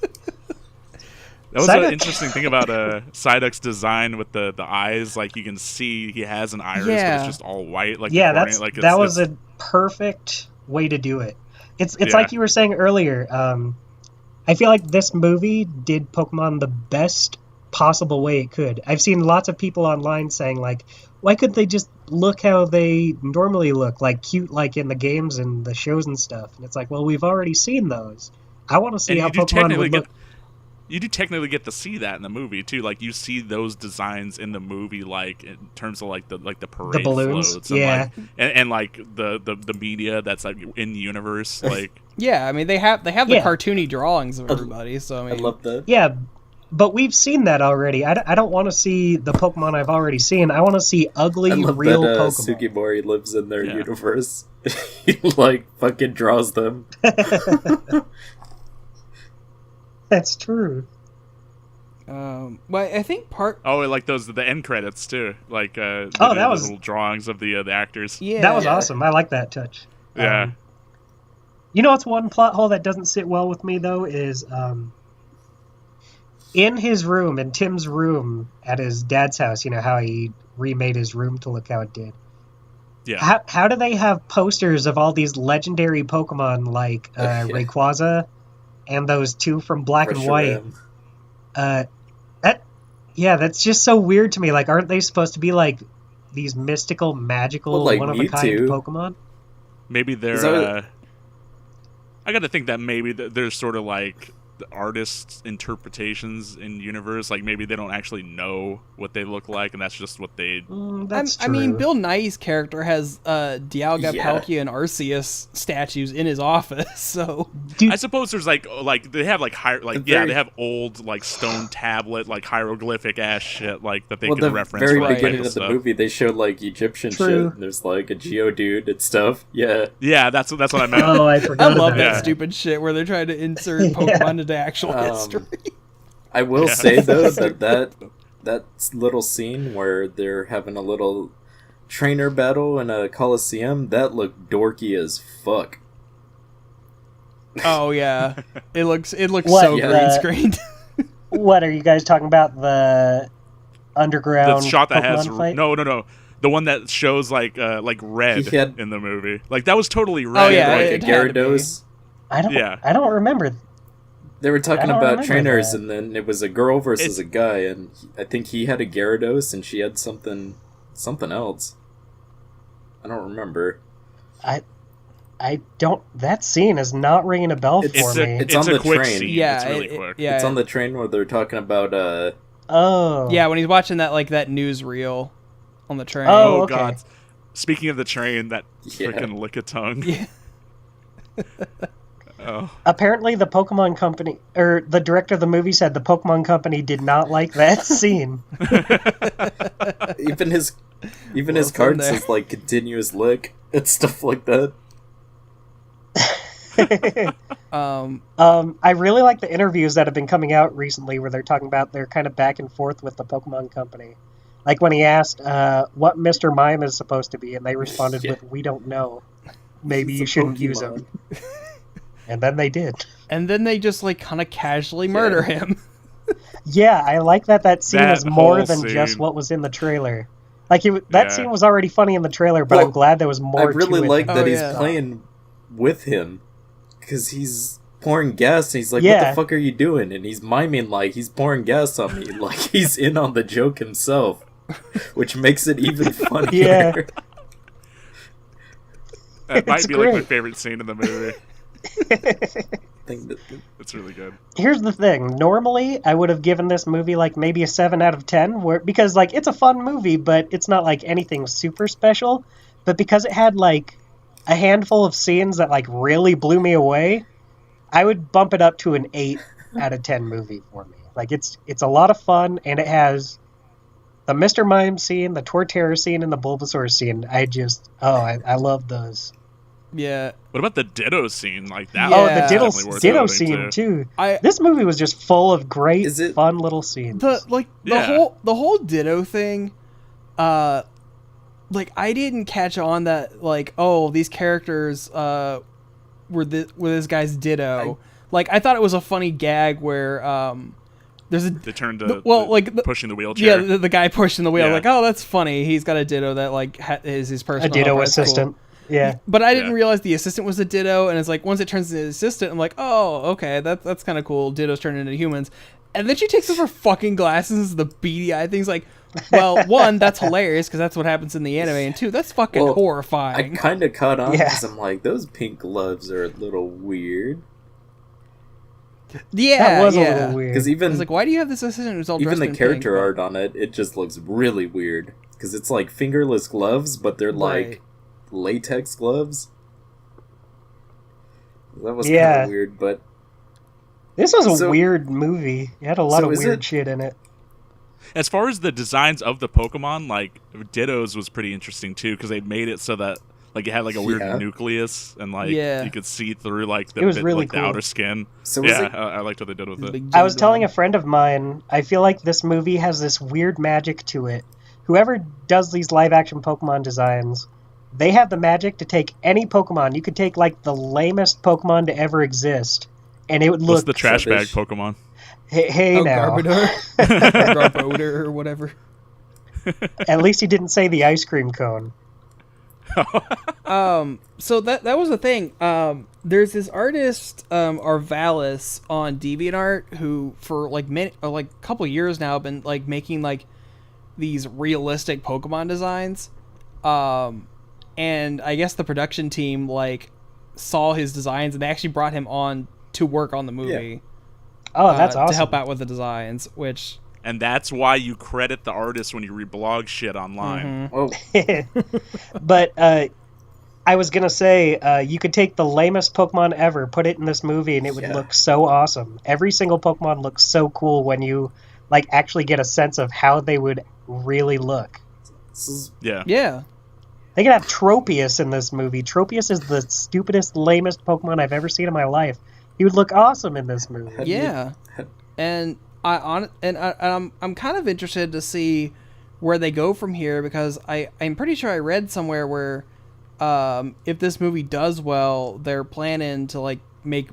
E: That was
D: Psyduck-
E: an interesting thing about Psyduck's design with the eyes. Like, you can see he has an iris, but
A: Yeah.
E: it's just all white. Like,
D: Yeah,
E: the
D: that's
E: cornea. Like,
D: that was a perfect way to do it. It's
E: Yeah.
D: like you were saying earlier. I feel like this movie did Pokemon the best possible way it could. I've seen lots of people online saying like, why couldn't they just look how they normally look, like cute, like in the games and the shows and stuff? And it's like, well, we've already seen those. I want to see
E: And
D: how
E: you do
D: Pokemon
E: technically
D: would look.
E: You do technically get to see that in the movie too. Like, you see those designs in the movie, like in terms of like the parade
D: balloons?
E: floats, and,
D: Yeah.
E: like, and like the media that's like in the universe. Like,
A: Yeah, I mean they have the
D: Yeah.
A: cartoony drawings of everybody. So I
F: I
A: mean,
F: love that.
D: Yeah, but we've seen that already. I don't want to see the Pokemon I've already seen. I want to see ugly,
F: I love
D: real
F: that
D: Pokemon.
F: Sugimori lives in their
E: Yeah.
F: universe. He like fucking draws them.
D: That's true.
A: well, I think part.
E: oh, like the end credits too. Like, they
D: Oh,
E: do
D: that
E: the
D: was-
E: little drawings of the actors.
A: Yeah,
D: That was awesome. I like that touch.
E: Yeah.
D: You know what's one plot hole that doesn't sit well with me though is in his room, in Tim's room at his dad's house. You know how he remade his room to look how it did.
E: Yeah.
D: How do they have posters of all these legendary Pokemon like Rayquaza and those 2 from Black and White?
F: Reshiram.
D: That's just so weird to me. Like, aren't they supposed to be like these mystical, magical,
F: Well, like
D: one-of-a-kind
F: Mewtwo.
D: Pokemon?
E: Maybe they're.
F: Is that
E: I got to think that maybe there's sort of like the artists' interpretations in universe. Like, maybe they don't actually know what they look like, and that's just what they.
D: That's
A: I
D: true.
A: mean, Bill Nighy's character has Dialga,
F: Yeah.
A: Palkia, and Arceus statues in his office. So
D: Dude,
E: I suppose there's like they have like
F: very-
E: they have old like stone tablet like hieroglyphic ass shit like that they
F: Well,
E: can
F: the
E: reference
F: very
E: for that
F: beginning
E: type
F: of
E: of
F: the
E: stuff.
F: movie, they show like Egyptian
D: True.
F: shit. And there's like a Geodude and stuff. Yeah.
E: Yeah, that's what I meant.
D: oh, I forgot.
A: I love
D: about
A: that
E: Yeah.
A: stupid shit where they're trying to insert Pokemon into actual history.
F: I will
E: Yeah.
F: say though that little scene where they're having a little trainer battle in a coliseum, that looked dorky as fuck.
A: Oh yeah, it looks
D: What,
A: so
F: yeah.
A: green screened.
D: What are you guys talking about? The underground
E: The shot that
D: Pokemon
E: has
D: fight?
E: no, the one that shows like red
F: He had-
E: in the movie. Like, that was totally red.
A: Oh, yeah,
F: like
A: it
F: a
A: had to be.
F: Gyarados.
D: I don't remember.
F: They were talking
D: I don't
F: about
D: remember
F: trainers,
D: that.
F: and then it was a girl versus
E: It's-
F: a guy, and I think he had a Gyarados, and she had something else. I don't remember.
D: I don't. That scene is not ringing a bell for me.
F: It's on
E: a
F: the
E: quick
F: train.
E: scene.
A: Yeah,
E: it's really quick.
A: yeah.
F: It's on the train where they're talking about
D: Oh.
A: Yeah, when he's watching that that newsreel on the train.
D: Oh,
E: Oh
D: okay.
E: God! Speaking of the train, that
F: Yeah.
E: freaking lick a tongue.
A: Yeah.
E: Oh,
D: Apparently, the Pokemon Company, or the director of the movie said the Pokemon Company did not like that scene.
F: even his
A: Well,
F: card
A: there.
F: says like continuous lick and stuff like that.
D: I really like the interviews that have been coming out recently where they're talking about their kind of back and forth with the Pokemon Company. Like when he asked what Mr. Mime is supposed to be, and they responded
F: Yeah.
D: with, "We don't know. Maybe
F: He's
D: you
F: a
D: shouldn't use
F: Pokemon."
D: him." And then they did.
A: And then they just kind of casually murder him.
D: Yeah, I like that scene
E: That
D: is more
E: whole
D: than just
E: scene.
D: what was in the trailer. Like that
E: Yeah.
D: scene was already funny in the trailer, but
F: Well,
D: I'm glad there was more.
F: I really
D: to it
F: like
D: than
F: that
A: Oh,
F: he's
A: yeah.
F: playing with him because he's pouring gas and he's like,
D: Yeah.
F: "What the fuck are you doing?" And he's miming like he's pouring gas on me, like he's in on the joke himself, which makes it even funnier.
D: Yeah.
E: that might
D: It's
E: be like my
D: great.
E: favorite scene in the movie.
F: Think that-
E: It's really good.
D: Here's the thing. Normally, I would have given this movie like maybe a 7 out of 10, because like it's a fun movie, but it's not like anything super special. But because it had like a handful of scenes that like really blew me away, I would bump it up to an 8 out of 10 movie for me. Like it's a lot of fun, and it has the Mr. Mime scene, the Torterra scene, and the Bulbasaur scene. I love those.
A: Yeah.
E: What about the Ditto scene? Like that?
A: Yeah.
D: Oh,
E: was
D: the
E: definitely worth
D: Ditto
E: noting,
D: scene too.
A: I
D: This movie was just full of great,
F: Is it-
D: fun little scenes.
A: the
E: Yeah.
A: whole Ditto thing, like I didn't catch on that these characters were this guy's Ditto. I thought it was a funny gag where there's a
E: They turned to pushing the
A: yeah
E: wheelchair.
A: the guy pushing the wheel,
E: Yeah.
A: like, oh, that's funny, he's got a Ditto that is his personal
D: A Ditto
A: helper. That's cool.
D: assistant. Yeah.
A: But I didn't
E: Yeah.
A: realize the assistant was a Ditto, and it's like once it turns into the assistant, I'm like, oh, okay, that's kind of cool. Dittos turn into humans, and then she takes off her fucking glasses, the beady eye thing's like, well, one, that's hilarious because that's what happens in the anime, and two, that's fucking
F: Well, I
A: horrifying.
F: kind of caught on
D: Yeah.
F: because I'm like, those pink gloves are a little weird.
A: Yeah,
D: That was
A: yeah.
D: a little weird.
F: Because
A: I
F: even
A: was like, why do you have this assistant who's all
F: even
A: dressed
F: the
A: in
F: character
A: pink?
F: art on it, it just looks really weird. Because it's like fingerless gloves, but they're like
A: Right.
F: latex gloves. That was
D: Yeah.
F: kind of weird, but
D: This was a
F: So-
D: weird movie. It had a lot
F: So
D: of
F: is
D: weird
F: it-
D: shit in it.
E: As far as the designs of the Pokemon, like Ditto's was pretty interesting too because they made it so that it had a weird
F: Yeah.
E: nucleus and
A: Yeah.
E: you could see through the
D: It was really
E: the
D: cool.
E: outer skin.
F: So was
E: yeah,
F: it-
E: I liked what they did with it.
A: Big
D: I was
A: Jim
D: telling a
A: Dog.
D: friend of mine, I feel like this movie has this weird magic to it. Whoever does these live action Pokemon designs, they have the magic to take any Pokemon. You could take the lamest Pokemon to ever exist, and it would
E: What's
D: look.
E: the trash bag
F: Rubbish.
E: Pokemon?
D: Hey
A: Oh,
D: now.
A: Garbodor, Garbodor, or whatever.
D: At least he didn't say the ice cream cone.
A: So that was the thing. There's this artist, Arvalis on DeviantArt, who for a couple years now been making these realistic Pokemon designs. And I guess the production team saw his designs and they actually brought him on to work on the movie.
D: Oh, that's awesome.
A: To help out with the designs, which
E: And that's why you credit the artist when you reblog shit online.
F: oh,
D: But I was gonna say you could take the lamest Pokemon ever, put it in this movie, and it would
F: Yeah.
D: look so awesome. Every single Pokemon looks so cool when you actually get a sense of how they would really look.
F: this is
E: Yeah.
A: yeah.
D: They could have Tropius in this movie. Tropius is the stupidest, lamest Pokemon I've ever seen in my life. He would look awesome in this movie.
A: Yeah, and I'm kind of interested to see where they go from here because I'm pretty sure I read somewhere where if this movie does well, they're planning to make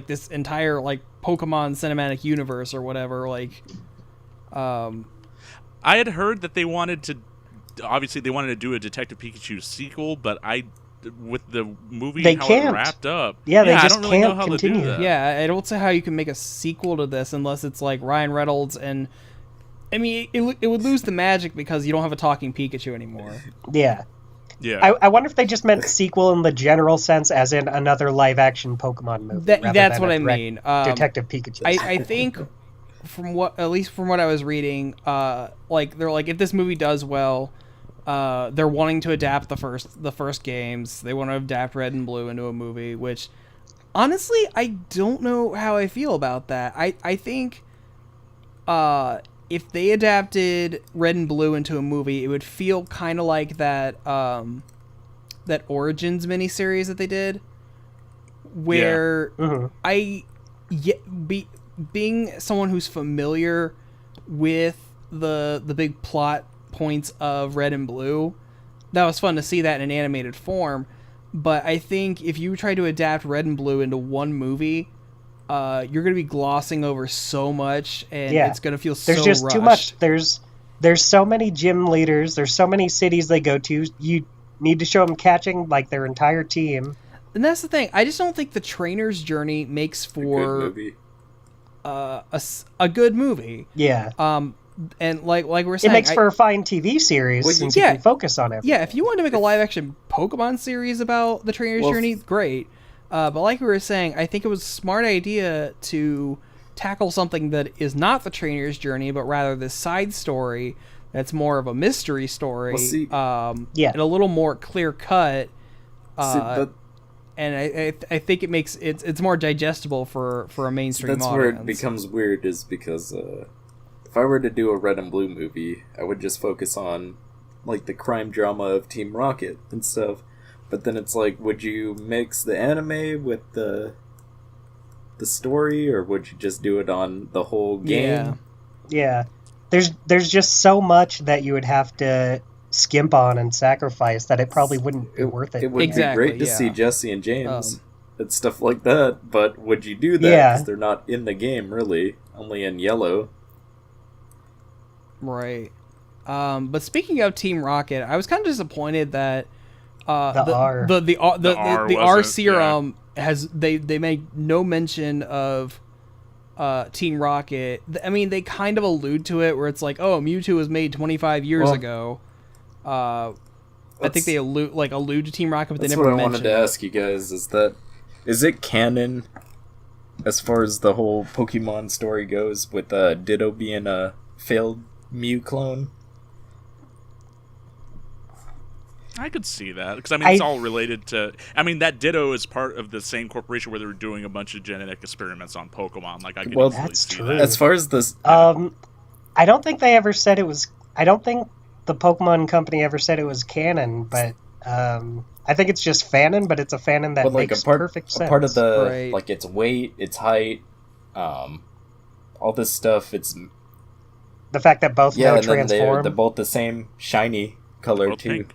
A: this entire Pokemon cinematic universe or whatever.
E: I had heard that they wanted to do a Detective Pikachu sequel, but with the movie
D: They
E: how
D: can't.
E: it wrapped up.
D: Yeah, they
E: I
D: just
E: don't really know
D: can't
E: how
D: continue.
E: to do that.
A: Yeah, I don't see how you can make a sequel to this unless it's Ryan Reynolds, and I mean it would lose the magic because you don't have a talking Pikachu anymore.
D: Yeah.
E: Yeah.
D: I wonder if they just meant sequel in the general sense, as in another live-action Pokemon movie. rather
A: That's
D: than
A: what
D: a
A: I
D: direct
A: mean.
D: Detective Pikachu.
A: I think at least from what I was reading, like they're like, if this movie does well, they're wanting to adapt the first games. They want to adapt Red and Blue into a movie, which honestly I don't know how I feel about that. I think if they adapted Red and Blue into a movie, it would feel kind of like that that Origins miniseries that they did, where being someone who's familiar with the big plot points of Red and Blue, that was fun to see that in an animated form. But I think if you try to adapt Red and Blue into one movie, you're going to be glossing over so much, and it's going to feel so rushed.
D: There's just too much. There's so many gym leaders. There's so many cities they go to. You need to show them catching like their entire team.
A: And that's the thing. I just don't think the trainer's journey makes for a good movie.
D: Yeah.
A: And like we're saying,
D: it makes for a fine TV series since you can focus on it.
A: Yeah, if you wanted to make a live action Pokemon series about the trainer's journey, great. But like we were saying, I think it was a smart idea to tackle something that is not the trainer's journey, but rather this side story that's more of a mystery story, and a little more clear cut. And I think it makes it's more digestible for a mainstream audience.
F: That's where it becomes weird, is because if I were to do a Red and Blue movie, I would just focus on like the crime drama of Team Rocket and stuff. But then it's like, would you mix the anime with the story, or would you just do it on the whole game?
D: Yeah. There's just so much that you would have to skimp on and sacrifice that it probably wouldn't be worth it.
F: It would be great to see Jesse and James and stuff like that, but would you do that? Because they're not in the game, really, only in yellow.
A: Right. But speaking of Team Rocket, I was kind of disappointed that
D: the
A: R serum has they make no mention of Team Rocket. I mean, they kind of allude to it where it's like, oh, Mewtwo was made 25 years ago. I think they allude to Team Rocket, but they never mention it.
F: That's what I wanted to ask you guys, is it canon as far as the whole Pokemon story goes, with Ditto being a failed Mew clone?
E: I could see that, because I mean it's all related to. I mean, that Ditto is part of the same corporation where they were doing a bunch of genetic experiments on Pokemon. Like, I could easily see that.
F: As far as this,
D: I don't think they ever said it was. I don't think the Pokemon company ever said it was canon, but I think it's just fanon. But it's a fanon that makes perfect sense.
F: A part of the like its weight, its height, all this stuff. It's
D: the fact that both now transform.
F: They're both the same shiny color too.
E: Pink.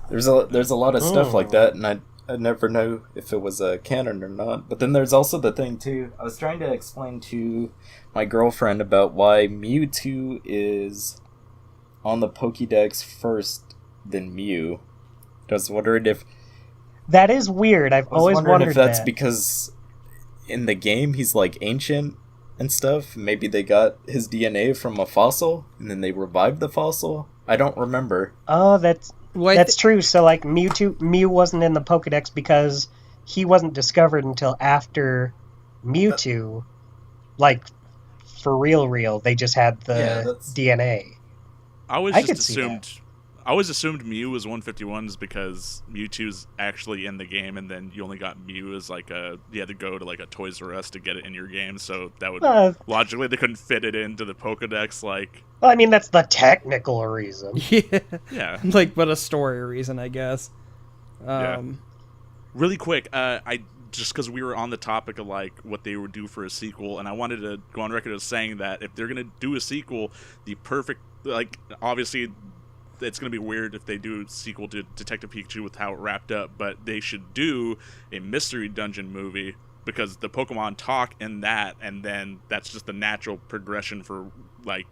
F: There's a lot of stuff like that, and I never know if it was a canon or not. But then there's also the thing too. I was trying to explain to my girlfriend about why Mewtwo is on the Pokédex first than Mew. I was wondering if
D: that is weird. I've always wondered
F: if that's
D: that.
F: because in the game he's like ancient and stuff. Maybe they got his DNA from a fossil and then they revived the fossil. I don't remember.
D: Oh, that's true. So like Mew wasn't in the Pokédex because he wasn't discovered until after Mewtwo. Like for real, they just had the DNA.
E: I always assumed Mew was 151s because Mewtwo's actually in the game, and then you only got Mew as like you had to go to like a Toys R Us to get it in your game, so that would logically they couldn't fit it into the Pokédex. Like,
D: well, I mean that's the technical reason.
E: Yeah.
A: Like, but a story reason, I guess.
E: Really quick, I just because we were on the topic of like what they would do for a sequel, and I wanted to go on record as saying that if they're gonna do a sequel, the perfect, like, obviously it's going to be weird if they do a sequel to Detective Pikachu with how it wrapped up, but they should do a mystery dungeon movie, because the Pokemon talk in that, and then that's just the natural progression for like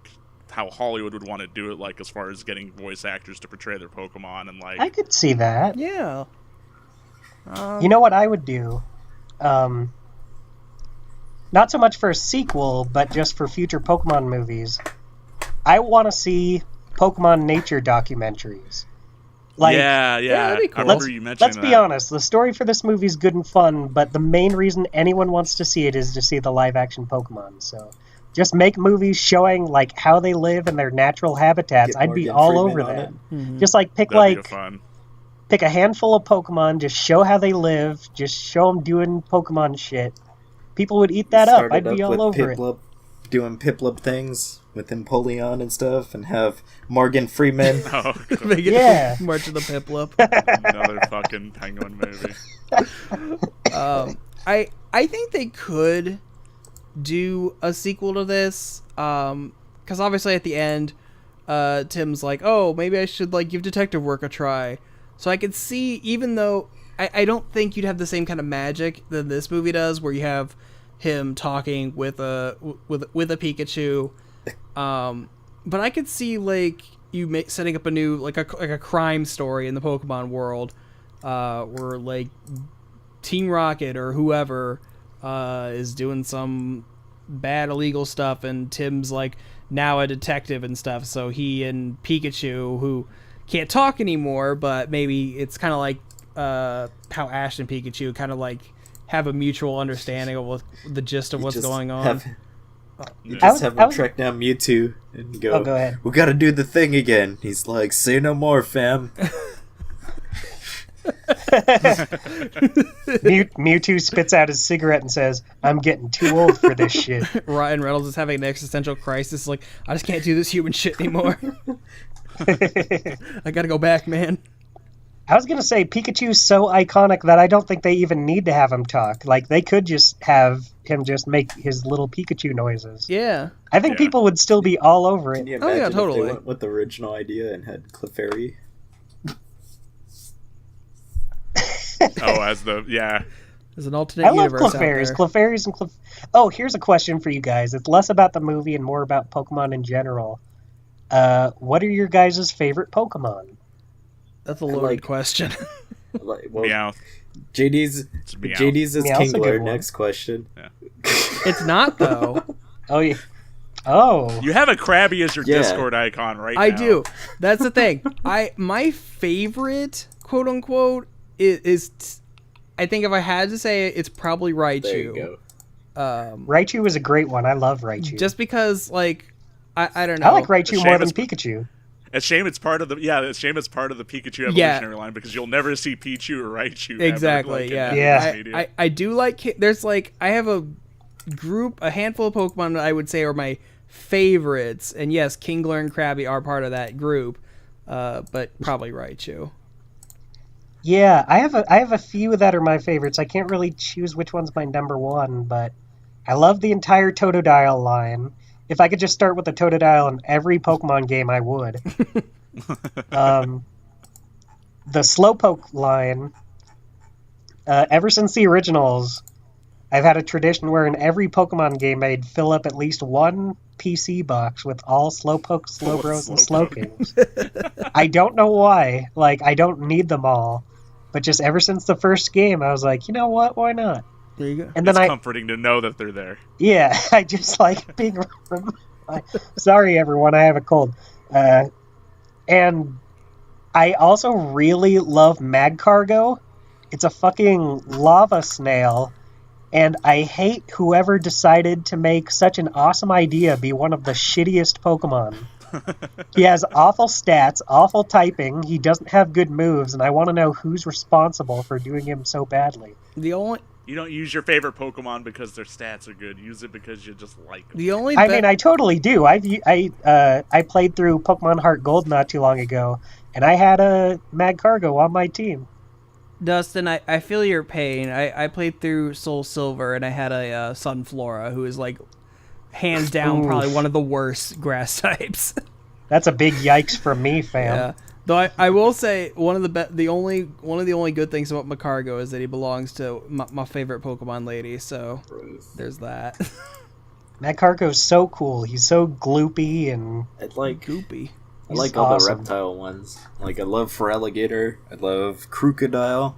E: how Hollywood would want to do it, like as far as getting voice actors to portray their Pokemon, and like
D: I could see that.
A: Yeah.
D: You know what I would do? Not so much for a sequel, but just for future Pokemon movies. I want to see Pokemon nature documentaries. Like,
E: yeah,
A: that'd be cool.
E: I remember you mentioning
D: let's be honest, the story for this movie is good and fun, but the main reason anyone wants to see it is to see the live-action Pokemon. So, just make movies showing like how they live in their natural habitats.
F: Get
D: I'd be
F: Morgan
D: all
F: Freeman
D: over
F: on
D: that.
F: it.
D: Just like
E: That'd be fun.
D: pick a handful of Pokemon, just show how they live, just show them doing Pokemon shit. People would eat that up.
F: Started
D: I'd be
F: up
D: all
F: with
D: over it.
F: Piplup, doing Piplup things with Empoleon and stuff, and have Morgan Freeman.
E: Oh, God.
A: Make it
D: Yeah.
A: March of the Piplup.
E: Another fucking penguin movie.
A: I think they could do a sequel to this, because obviously at the end, Tim's like, oh, maybe I should like give detective work a try. So I could see, even though I don't think you'd have the same kind of magic that this movie does, where you have him talking with a Pikachu, but I could see like setting up a new like a crime story in the Pokemon world, where like Team Rocket or whoever is doing some bad illegal stuff, and Tim's like now a detective and stuff, so he and Pikachu, who can't talk anymore, but maybe it's kind of like how Ash and Pikachu kind of like have a mutual understanding of the gist of what's going on.
F: You just have him track down Mewtwo and go,
D: go ahead.
F: We gotta do the thing again. He's like, say no more, fam.
D: Mewtwo spits out his cigarette and says, I'm getting too old for this shit.
A: Ryan Reynolds is having an existential crisis, like, I just can't do this human shit anymore. I gotta go back, man.
D: I was going to say, Pikachu's so iconic that I don't think they even need to have him talk. Like, they could just have him just make his little Pikachu noises.
A: Yeah.
D: I think people would still be all over it.
F: Can you imagine
A: totally.
F: if they went with the original idea and had Clefairy?
E: As
A: There's an alternate
D: I love
A: universe out
D: Clefairies.
A: there.
D: Clefairies and Oh, here's a question for you guys. It's less about the movie and more about Pokemon in general. What are your guys' favorite Pokemon?
A: That's a loaded question.
E: Meowth.
F: JD's is
D: Meowth's a good
F: Kingler.
D: one.
F: Next question.
E: Yeah.
A: It's not, though.
D: Oh, yeah. Oh.
E: You have a Krabby as your Discord icon right now.
A: I do. That's the thing. My favorite, quote unquote, is I think if I had to say it, it's probably Raichu.
F: There you go.
D: Raichu is a great one. I love Raichu.
A: Just because, like, I don't know.
D: I like Raichu more than
E: Seamus-
D: Pikachu.
E: It's shame it's part of the Pikachu evolutionary line, because you'll never see Pichu or Raichu.
A: Exactly.
E: Ever, like,
A: Yeah.
E: in media.
A: I do like. There's like I have a handful of Pokemon that I would say are my favorites, and yes, Kingler and Krabby are part of that group, but probably Raichu.
D: Yeah, I have a few that are my favorites. I can't really choose which one's my number one, but I love the entire Totodile line. If I could just start with the Totodile in every Pokemon game, I would. The Slowpoke line, ever since the originals, I've had a tradition where in every Pokemon game I'd fill up at least one PC box with all Slowpokes, Slowbros, and Slowkings. I don't know why. Like, I don't need them all. But just ever since the first game, I was like, you know what? Why not?
A: There you go.
D: And
E: It's
D: then
E: comforting to know that they're there.
D: Yeah, I just like being. Sorry, everyone, I have a cold. And I also really love Magcargo. It's a fucking lava snail, and I hate whoever decided to make such an awesome idea be one of the shittiest Pokemon. He has awful stats, awful typing, he doesn't have good moves, and I want to know who's responsible for doing him so badly.
E: You don't use your favorite Pokemon because their stats are good. Use it because you just like them.
D: I mean, I totally do. I played through Pokemon Heart Gold not too long ago, and I had a Magcargo on my team.
A: Dustin, I feel your pain. I played through Soul Silver, and I had a Sunflora, who is like hands down probably one of the worst grass types.
D: That's a big yikes from me, fam.
A: Yeah. Though I will say one of the only good things about Magcargo is that he belongs to my favorite Pokemon lady. So there's that.
D: Magcargo's so cool. He's so gloopy and
A: goopy.
F: I like all the reptile ones. Like, I love Feraligatr. I love Crocodile.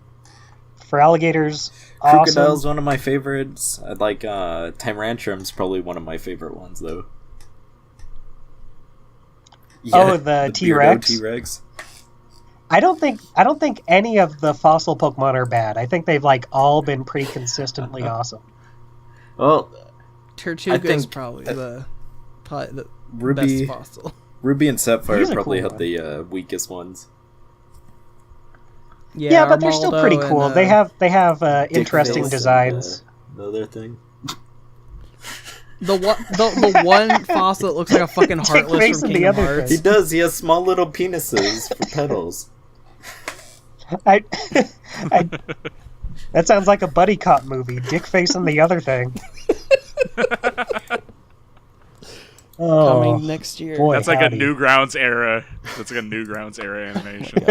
D: Feraligator's awesome.
F: Crocodile's one of my favorites. I like Tyrantrum's probably one of my favorite ones, though.
D: Yeah, the T-Rex?
F: T-Rex.
D: I don't think any of the fossil Pokemon are bad. I think they've like all been pretty consistently awesome.
F: Well,
A: Tortuga is
F: think-
A: probably the
F: Ruby-
A: best fossil.
F: Ruby and Sapphire
D: He's a
F: probably
D: cool
F: have the weakest ones.
D: Yeah, but they're still
A: Armaldo
D: pretty
A: and,
D: cool. They have interesting
F: Dick Face
D: designs.
F: and, the other thing.
A: the one fossil that looks like a fucking Heartless
D: Face
A: from
D: and the
A: Kingdom
D: other
A: Hearts.
F: He does. He has small little penises for petals.
D: I, that sounds like a buddy cop movie. Dick Face and the other thing. Oh,
A: Coming next year.
D: boy,
E: That's like
D: howdy.
E: a Newgrounds era. That's like a Newgrounds era animation.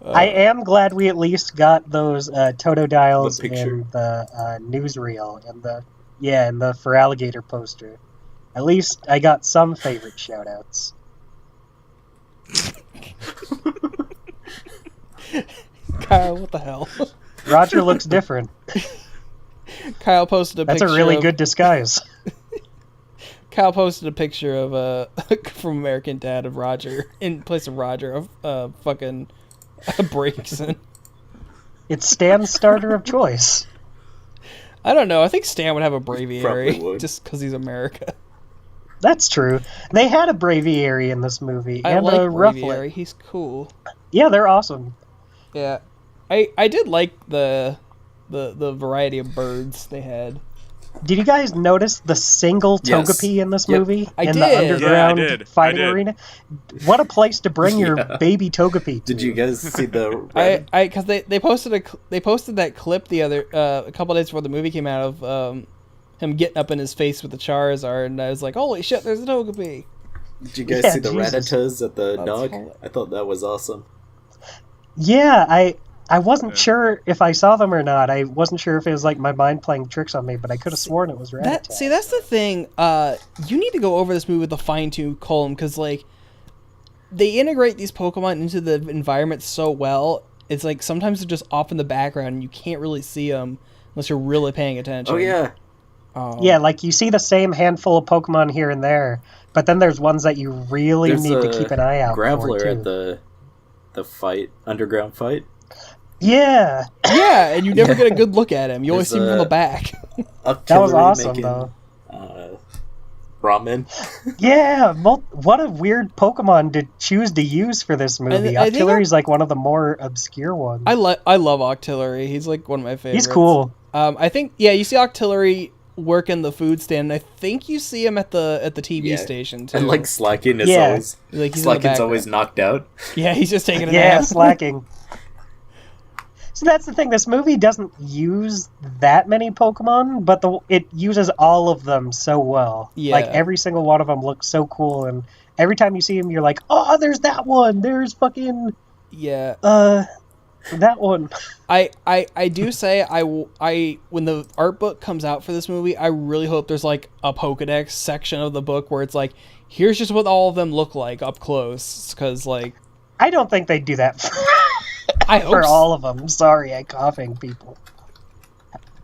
D: I am glad we at least got those Totodiles
F: The picture?
D: in the newsreel and the For Alligator poster. At least I got some favorite shoutouts.
A: Kyle, what the hell?
D: Roger looks different.
A: Kyle posted a
D: That's
A: picture
D: a really
A: of,
D: good disguise.
A: Kyle posted a picture of from American Dad of Roger in place of Roger of fucking Brakeson.
D: It's Stan's starter of choice.
A: I don't know. I think Stan would have a
F: Probably
A: braviary
F: would.
A: just because he's America.
D: That's true. They had a Braviary in this movie
A: I
D: and
A: like
D: a
A: braviary.
D: Rufflet.
A: He's cool.
D: Yeah, they're awesome.
A: Yeah, I did like the variety of birds they had.
D: Did you guys notice the single
F: Yes.
D: Togepi in this
F: Yep.
D: movie?
A: I
D: in
A: did.
D: the
A: Yeah, I
D: underground
E: did.
D: fighting
E: I did.
D: arena? What a place to bring
F: Yeah.
D: your baby Togepi to.
F: Did you guys see the?
A: I because they posted that clip the other a couple days before the movie came out of him getting up in his face with the Charizard, and I was like, holy shit, there's a Togepi.
F: Did you guys
D: Yeah,
F: see the
D: Jesus.
F: Rattatas at the
A: That's
F: dog?
A: hilarious.
F: I thought that was awesome.
D: Yeah, I wasn't sure if I saw them or not. I wasn't sure if it was like my mind playing tricks on me, but I could have sworn it was Rattata.
A: That's the thing. You need to go over this movie with a fine-tooth comb, because like they integrate these Pokemon into the environment so well. It's like sometimes they're just off in the background, and you can't really see them unless you're really paying attention.
F: Oh yeah,
D: Yeah, like you see the same handful of Pokemon here and there, but then there's ones that you really
F: there's
D: need to
F: a
D: keep an eye out for
F: Graveler
D: too.
F: at the fight, underground fight.
D: Yeah,
A: Yeah, and you never get a good look at him. You always see
F: There's,
A: him from the back.
D: that was awesome though.
F: Ramen.
D: Yeah, what a weird Pokemon to choose to use for this movie.
A: I think
D: Octillery's like one of the more obscure ones.
A: I love Octillery. He's like one of my favorites.
D: He's cool.
A: I think you see Octillery working the food stand. And I think you see him at the TV
F: Yeah.
A: station too.
F: And like Slacking is
D: Yeah.
F: always
A: Like, he's in the
F: Slacking's always knocked out.
A: yeah, he's just taking a
D: Yeah,
A: nap.
D: slacking. So that's the thing. This movie doesn't use that many Pokemon, but it uses all of them so well.
A: Yeah.
D: Like every single one of them looks so cool, and every time you see him, you're like, "Oh, there's that one. There's fucking
A: Yeah.
D: that one."
A: I do say I when the art book comes out for this movie, I really hope there's like a Pokedex section of the book where it's like, here's just what all of them look like up close, because like
D: I don't think they do that
A: I hope
D: for
A: so.
D: all of them. Sorry, I coughing people.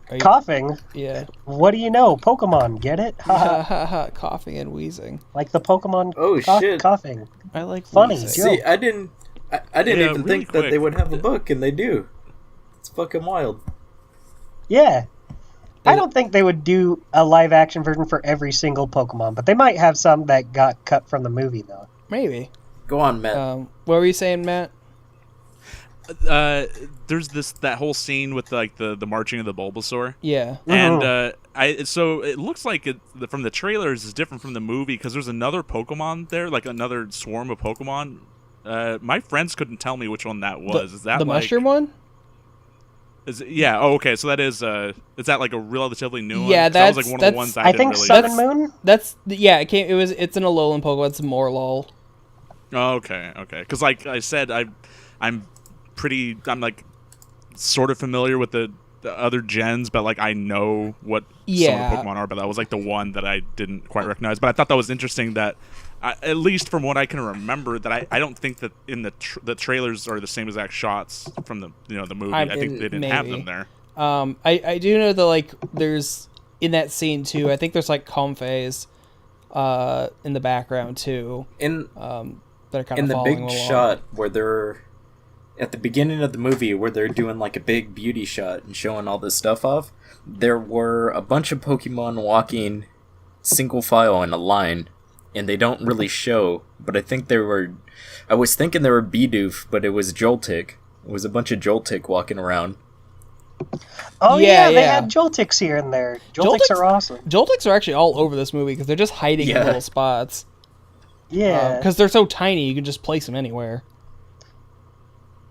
A: Are you-
D: Coughing.
A: Yeah.
D: What do you know? Pokemon. Get it?
A: Ha ha ha! Coughing and wheezing.
D: Like the Pokemon.
F: Oh, shit.
D: Coughing.
A: I like
D: Funny.
A: wheezing.
D: Joke.
F: See, I didn't
E: Yeah,
F: even
E: really
F: think that they
E: quick.
F: would have a book, and they do. It's fucking wild.
D: Yeah. I don't think they would do a live action version for every single Pokemon, but they might have some that got cut from the movie, though.
A: Maybe.
F: Go on, Matt.
A: What were you saying, Matt?
E: There's that whole scene with like the marching of the Bulbasaur.
A: Yeah.
E: And so it looks like from the trailers is different from the movie because there's another Pokemon there, like another swarm of Pokemon. My friends couldn't tell me which one that was. Is that
A: the
E: like,
A: mushroom one?
E: Is it, yeah. Oh, okay. So that is that like a relatively new one?
A: Yeah,
E: 'Cause that was
A: that's-
E: like one of the
A: that's-
E: ones
D: I
E: didn't
D: think
E: really.
D: Sun and Moon?
A: That's it's an Alolan Pokemon. It's Morlul.
E: Oh, okay. Because like I said, I'm like sort of familiar with the other gens, but like I know what some of
A: Yeah.
E: the Pokemon are. But that was like the one that I didn't quite recognize. But I thought that was interesting that, at least from what I can remember, that I don't think that in the trailers are the same exact shots from the the movie. I think they didn't have them there.
A: I do know that like there's in that scene too. I think there's like Comfeys in the background too.
F: In
A: that are kind
F: In
A: of
F: the
A: following
F: big
A: along.
F: shot where they're at the beginning of the movie where they're doing like a big beauty shot and showing all this stuff off, there were a bunch of Pokemon walking single file in a line, and they don't really show, but I was thinking they were Bidoof, but it was Joltik. It was a bunch of Joltik walking around.
D: Oh
A: Yeah,
D: yeah, they
A: yeah.
D: had Joltics here and there. Joltics are awesome.
A: Joltics are actually all over this movie because they're just hiding in
F: Yeah.
A: little spots.
D: Yeah.
A: Because they're so tiny, you can just place them anywhere.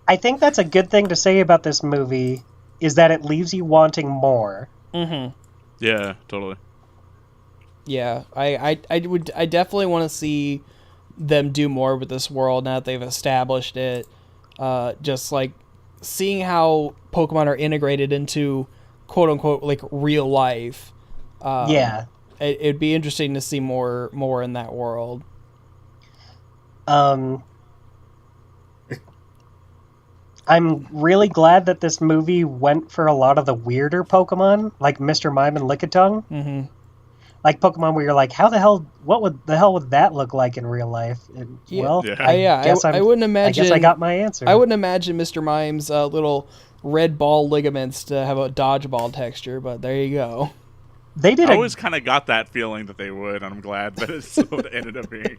D: I think that's a good thing to say about this movie, is that it leaves you wanting more.
A: Mm-hmm.
E: Yeah, totally.
A: Yeah, I definitely want to see them do more with this world now that they've established it. Just like seeing how Pokemon are integrated into quote unquote like real life.
D: Yeah.
A: It'd be interesting to see more in that world.
D: I'm really glad that this movie went for a lot of the weirder Pokemon, like Mr. Mime and Lickitung.
A: Mm-hmm.
D: Like Pokemon where you're like, what the hell would that look like in real life? And,
A: Yeah.
D: well,
E: Yeah.
A: I wouldn't imagine.
D: I guess I got my answer.
A: I wouldn't imagine Mr. Mime's little red ball ligaments to have a dodgeball texture, but there you go.
D: They did
E: I always kind of got that feeling that they would, and I'm glad that it's what it ended up being.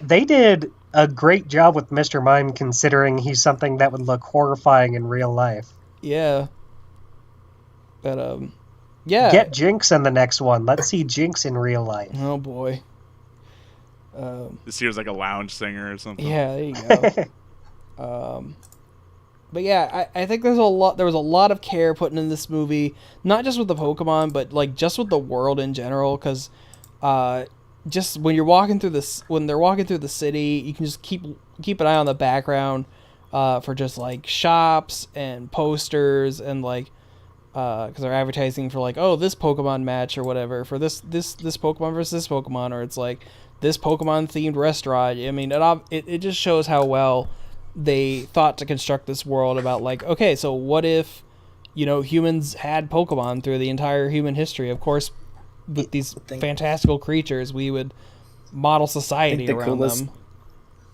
D: they did a great job with Mr. Mime, considering he's something that would look horrifying in real life.
A: Yeah. But yeah.
D: Get Jinx in the next one. Let's see Jinx in real life.
A: Oh boy.
E: This year's like a lounge singer or something.
A: Yeah, there you go. But yeah, I think there was a lot of care put in this movie, not just with the Pokemon, but like just with the world in general, because just when they're walking through the city, you can just keep an eye on the background for just like shops and posters and like because they're advertising for like, oh, this Pokemon match or whatever for this Pokemon versus this Pokemon, or it's like this Pokemon themed restaurant. I mean, it just shows how well they thought to construct this world about like, okay, so what if, humans had Pokemon through the entire human history? Of course, with these fantastical creatures, we would model society around them.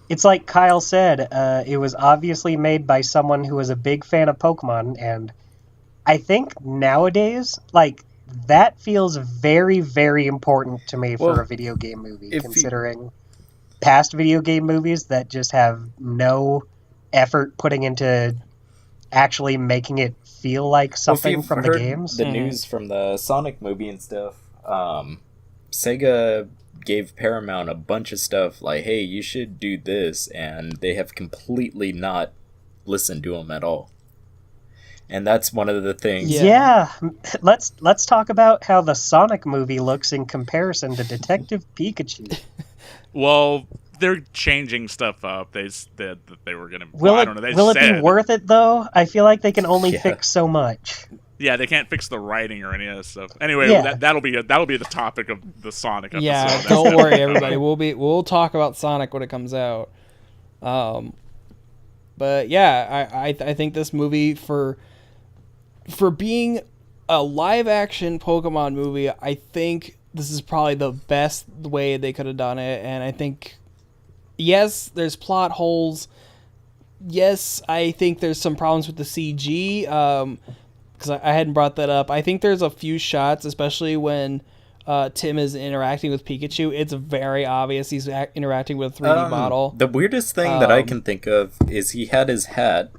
D: It's like Kyle said, it was obviously made by someone who was a big fan of Pokemon, and I think nowadays, like, that feels very, very important to me for a video game movie, considering past video game movies that just have no effort putting into actually making it feel like something from the games.
F: The news from the Sonic movie and stuff, Sega gave Paramount a bunch of stuff like, hey, you should do this, and they have completely not listened to them at all. And that's one of the things.
D: Yeah. Let's talk about how the Sonic movie looks in comparison to Detective Pikachu.
E: Well, they're changing stuff up. They said that they were gonna.
D: Will it be worth it though? I feel like they can only fix so much.
E: Yeah, they can't fix the writing or any of that stuff. Anyway, that'll be the topic of the Sonic episode.
A: Yeah, don't worry, everybody. We'll talk about Sonic when it comes out. But yeah, I think this movie for being a live action Pokemon movie, I think this is probably the best way they could have done it. And I think, yes, there's plot holes. Yes, I think there's some problems with the CG. Because I hadn't brought that up. I think there's a few shots, especially when Tim is interacting with Pikachu. It's very obvious he's interacting with a 3D model.
F: The weirdest thing that I can think of is he had his hat.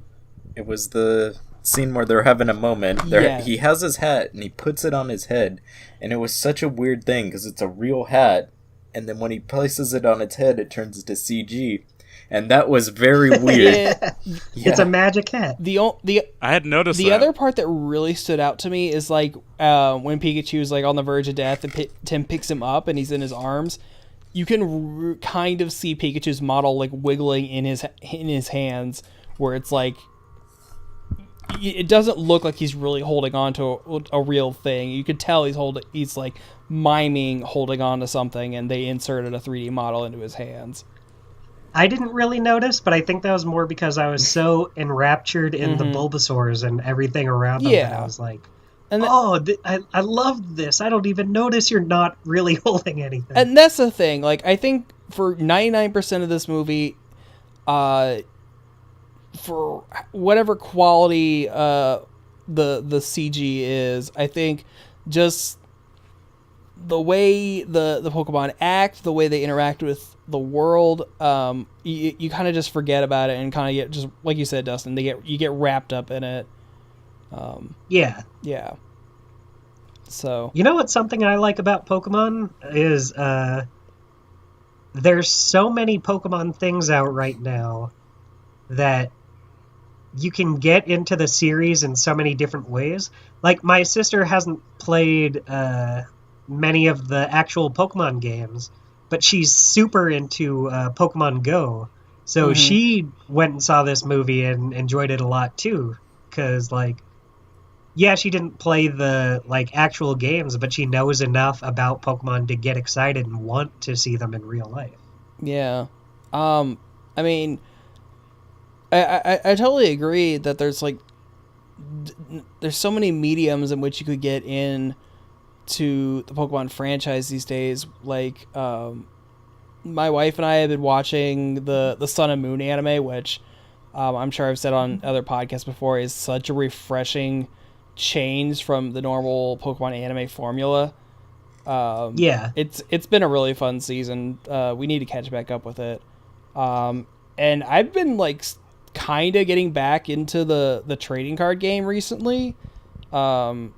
F: It was the scene where they're having a moment. He has his hat and he puts it on his head, and it was such a weird thing because it's a real hat, and then when he places it on its head, it turns into CG. And that was very weird.
D: It's a magic hat.
E: I had noticed
A: the other part that really stood out to me is like when Pikachu's like on the verge of death and Tim picks him up and he's in his arms. You can kind of see Pikachu's model like wiggling in his hands, where it's like it doesn't look like he's really holding on to a real thing. You could tell he's like miming holding on to something, and they inserted a 3D model into his hands.
D: I didn't really notice, but I think that was more because I was so enraptured in the Bulbasaurs and everything around them that I was like, I love this. I don't even notice you're not really holding anything.
A: And that's the thing. Like, I think for 99% of this movie, for whatever quality the CG is, I think just the way the Pokemon act, the way they interact with the world, you kind of just forget about it and kind of get, just like you said, Dustin, you get wrapped up in it.
D: Yeah.
A: Yeah. So
D: You know what something I like about Pokemon is there's so many Pokemon things out right now that you can get into the series in so many different ways. Like, my sister hasn't played many of the actual Pokemon games, but she's super into Pokemon Go. So she went and saw this movie and enjoyed it a lot too. Because, like, yeah, she didn't play the actual games, but she knows enough about Pokemon to get excited and want to see them in real life.
A: yeah, I mean, I totally agree that there's there's so many mediums in which you could get in to the Pokemon franchise these days. Like, my wife and I have been watching the Sun and Moon anime, which I'm sure I've said on other podcasts before is such a refreshing change from the normal Pokemon anime formula.
D: Yeah.
A: It's been a really fun season. We need to catch back up with it. And I've been kind of getting back into the trading card game recently. I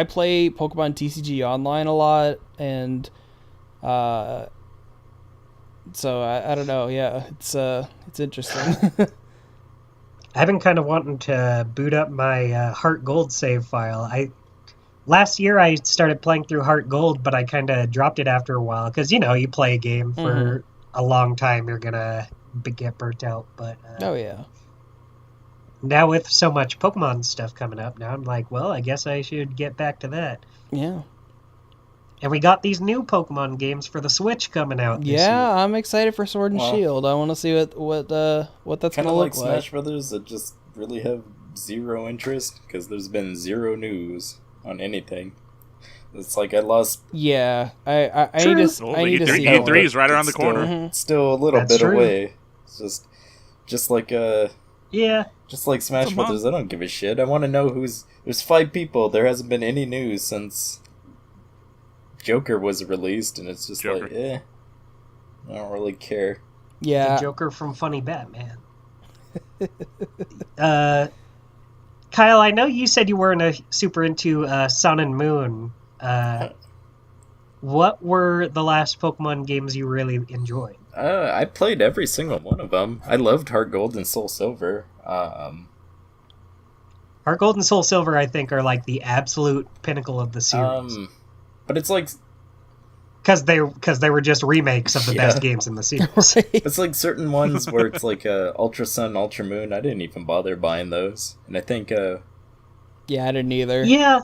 A: play Pokemon TCG Online a lot, and so I don't know. Yeah, it's interesting.
D: I've been kind of wanting to boot up my Heart Gold save file. Last year I started playing through Heart Gold, but I kind of dropped it after a while because you play a game for a long time, you're gonna get burnt out. But
A: oh yeah.
D: Now with so much Pokemon stuff coming up, now I'm like, well, I guess I should get back to that.
A: Yeah.
D: And we got these new Pokemon games for the Switch coming out this year.
A: I'm excited for Sword and Shield. I want to see what that's gonna look like.
F: Smash Brothers that just really have zero interest because there's been zero news on anything. It's like I lost.
A: Yeah, I need to see.
E: E3 is right around the corner.
F: It's still a little bit away. It's just like
D: yeah.
F: Just like Smash Brothers, I don't give a shit. I want to know there's 5 people. There hasn't been any news since Joker was released, and it's just I don't really care.
A: Yeah.
D: The Joker from Funny Batman. Kyle, I know you said you weren't super into Sun and Moon. What were the last Pokemon games you really enjoyed?
F: I played every single one of them. I loved Heart Gold and Soul Silver.
D: Heart Gold and Soul Silver, I think, are the absolute pinnacle of the series.
F: But it's like
D: because they were just remakes of the best games in the series.
F: It's like certain ones where it's like Ultra Sun, Ultra Moon. I didn't even bother buying those, and I think
A: yeah, I didn't either.
D: Yeah.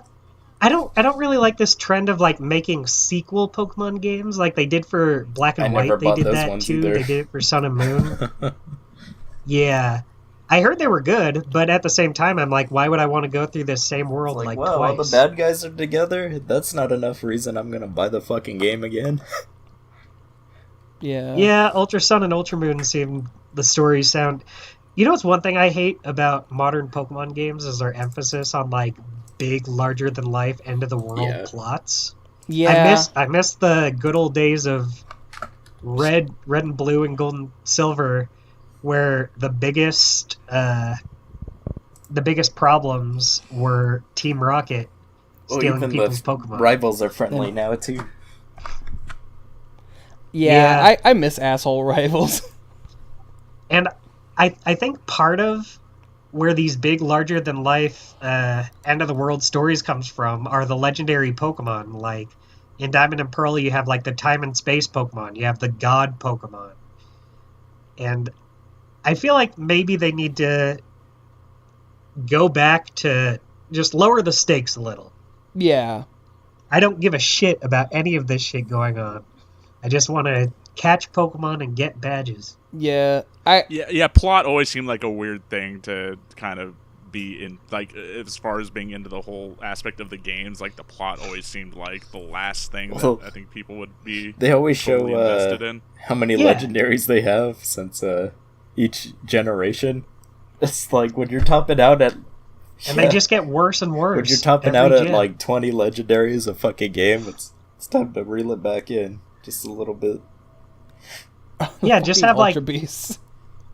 D: I don't really like this trend of making sequel Pokemon games like they did for Black and White. They did that too. Either. They did it for Sun and Moon. Yeah. I heard they were good, but at the same time I'm like, why would I want to go through this same world
F: well,
D: twice?
F: All the bad guys are together? That's not enough reason I'm gonna buy the fucking game again.
A: Yeah.
D: Yeah, Ultra Sun and Ultra Moon seem the stories sound. You know what's one thing I hate about modern Pokemon games is their emphasis on big, larger than life, end of the world plots.
A: Yeah,
D: I miss the good old days of red and blue and gold and silver, where the biggest problems were Team Rocket stealing people's Pokemon.
F: Rivals are friendly now too.
A: Yeah. I miss asshole rivals.
D: And I think part of where these big, larger-than-life, end-of-the-world stories comes from are the legendary Pokemon. Like, in Diamond and Pearl, you have, the time and space Pokemon. You have the God Pokemon. And I feel like maybe they need to go back to just lower the stakes a little.
A: Yeah.
D: I don't give a shit about any of this shit going on. I just want to catch Pokemon and get badges.
A: Yeah,
E: plot always seemed like a weird thing to kind of be in, as far as being into the whole aspect of the games. The plot always seemed like the last thing that I think people would be.
F: They always
E: totally
F: show
E: invested in.
F: how many legendaries they have, since each generation. It's like when you're topping out at...
D: And they just get worse and worse.
F: When you're topping
D: every
F: out at
D: gen.
F: like 20 legendaries a fucking game, it's time to reel it back in just a little bit.
D: Yeah, just have
A: Ultra
D: like
A: Beasts.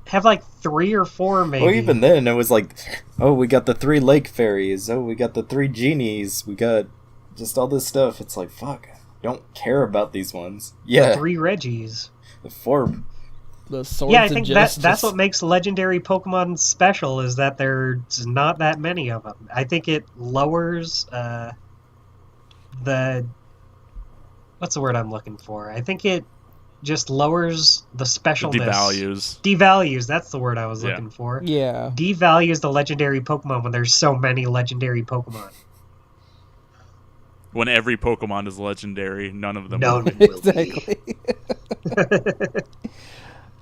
D: have like 3 or 4 maybe.
F: Well, even then, it was like, oh, we got the 3 lake fairies. Oh, we got the 3 genies. We got just all this stuff. It's like, fuck, I don't care about these ones. Yeah,
D: 3 Reggies.
F: the 4.
A: The Swords
D: Yeah, I
A: of
D: think
A: Justice.
D: that's what makes legendary Pokemon special, is that there's not that many of them. I think it lowers the... What's the word I'm looking for? I think it just lowers the specialness. Devalues, that's the word I was looking for.
A: Yeah.
D: Devalues the legendary Pokemon when there's so many legendary Pokemon.
E: When every Pokemon is legendary, none of them
D: None
E: will be.
D: will be.
A: Exactly.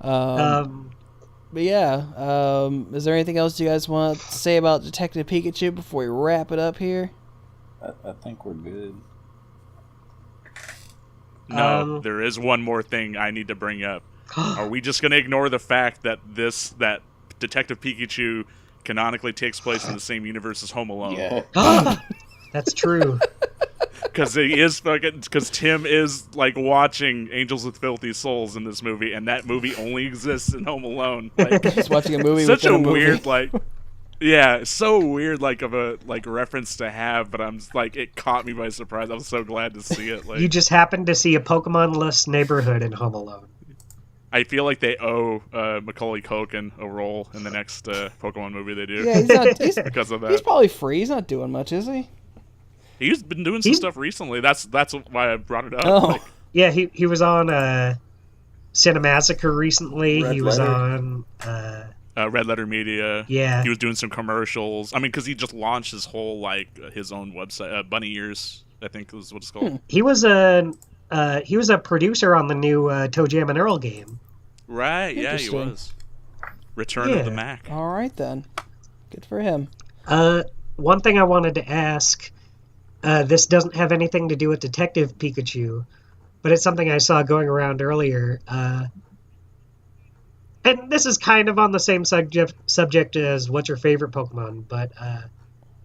A: But yeah, is there anything else you guys want to say about Detective Pikachu before we wrap it up here?
F: I think we're good.
E: No, there is one more thing I need to bring up. Are we just going to ignore the fact that that Detective Pikachu canonically takes place in the same universe as Home Alone?
F: Yeah.
D: That's true.
E: Because Tim is like watching Angels with Filthy Souls in this movie, and that movie only exists in Home Alone. Like,
A: Just watching a movie.
E: such
A: within
E: a
A: a movie.
E: weird yeah, so weird of a reference to have, but I'm like, it caught me by surprise. I'm so glad to see it. Like,
D: You just happened to see a Pokemon-less neighborhood in Home Alone.
E: I feel like they owe Macaulay Culkin a role in the next Pokemon movie they do.
A: Yeah, he's not. He's,
E: because of that.
A: he's probably free. He's not doing much, is he?
E: He's been doing some stuff recently. That's why I brought it up.
A: Oh.
E: Like,
D: Yeah, he was on Cinemassacre recently.
F: Red
D: he was
F: Letter.
D: on...
E: Red Letter Media.
D: Yeah.
E: He was doing some commercials. I mean, because he just launched his whole his own website, Bunny Ears, I think is what it's called.
D: He was a producer on the new Toe Jam and Earl game.
E: Right? Yeah, he
A: Interesting.
E: was. Return of the
D: Yeah.
E: Mac.
A: All right then. Good for him.
D: One thing I wanted to ask, this doesn't have anything to do with Detective Pikachu, but it's something I saw going around earlier. And this is kind of on the same subject as what's your favorite Pokemon, but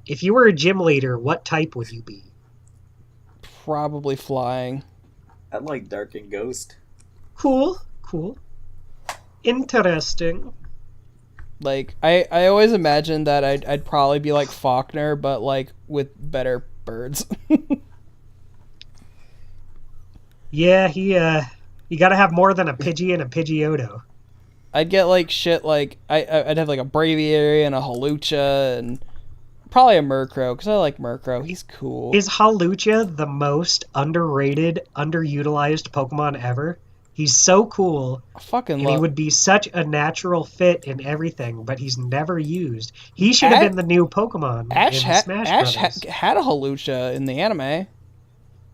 D: if you were a gym leader, what type would you be?
A: Probably flying.
F: I like Dark and Ghost.
D: Cool. Interesting.
A: Like I always imagined that I'd probably be like Faulkner, but like with better birds.
D: Yeah, you gotta have more than a Pidgey and a Pidgeotto.
A: I'd get like shit like I'd have like a Braviary and a Hawlucha and probably a Murkrow because I like Murkrow. He's cool.
D: Is Hawlucha the most underrated, underutilized Pokemon ever? He's so cool,
A: I fucking
D: and
A: love.
D: he would be such a natural fit in everything, but he's never used. He should have been the new Pokemon
A: Ash,
D: in Smash Brothers.
A: had a Hawlucha in the anime.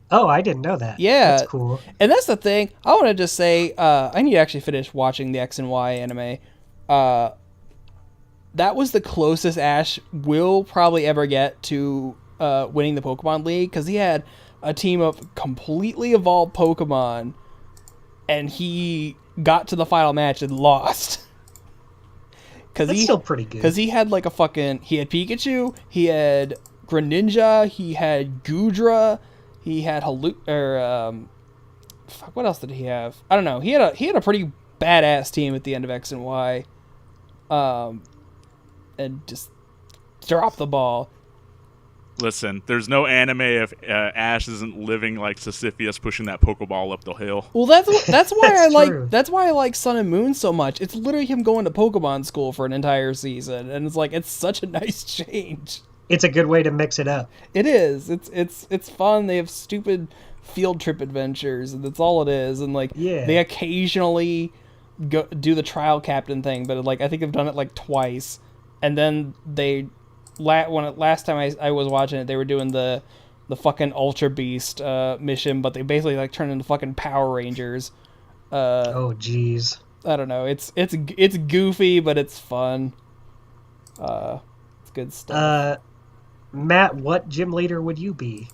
D: Oh, I didn't know that.
A: Yeah.
D: That's cool.
A: And that's the thing. I want to just say, I need to actually finish watching the X and Y anime. That was the closest Ash will probably ever get to winning the Pokemon League, because he had a team of completely evolved Pokemon, and he got to the final match and lost.
D: That's still pretty good.
A: Because he had like a fucking... He had Pikachu, he had Greninja, he had Goodra, he had fuck, what else did he have? I don't know. He had a pretty badass team at the end of X and Y. And just dropped the ball.
E: Listen, there's no anime if Ash isn't living like Sisyphus pushing that Pokeball up the hill.
A: Well, that's why
D: That's true.
A: That's why I like Sun and Moon so much. It's literally him going to Pokemon school for an entire season, and it's such a nice change.
D: It's a good way to mix it up.
A: It is. It's fun. They have stupid field trip adventures, and that's all it is. And
D: Yeah.
A: they occasionally do the trial captain thing, but I think they've done it like twice. And then last time I was watching it, they were doing the fucking Ultra Beast mission, but they basically turned into fucking Power Rangers.
D: Oh, jeez.
A: I don't know. It's goofy, but it's fun. It's good stuff.
D: Matt, what gym leader would you be?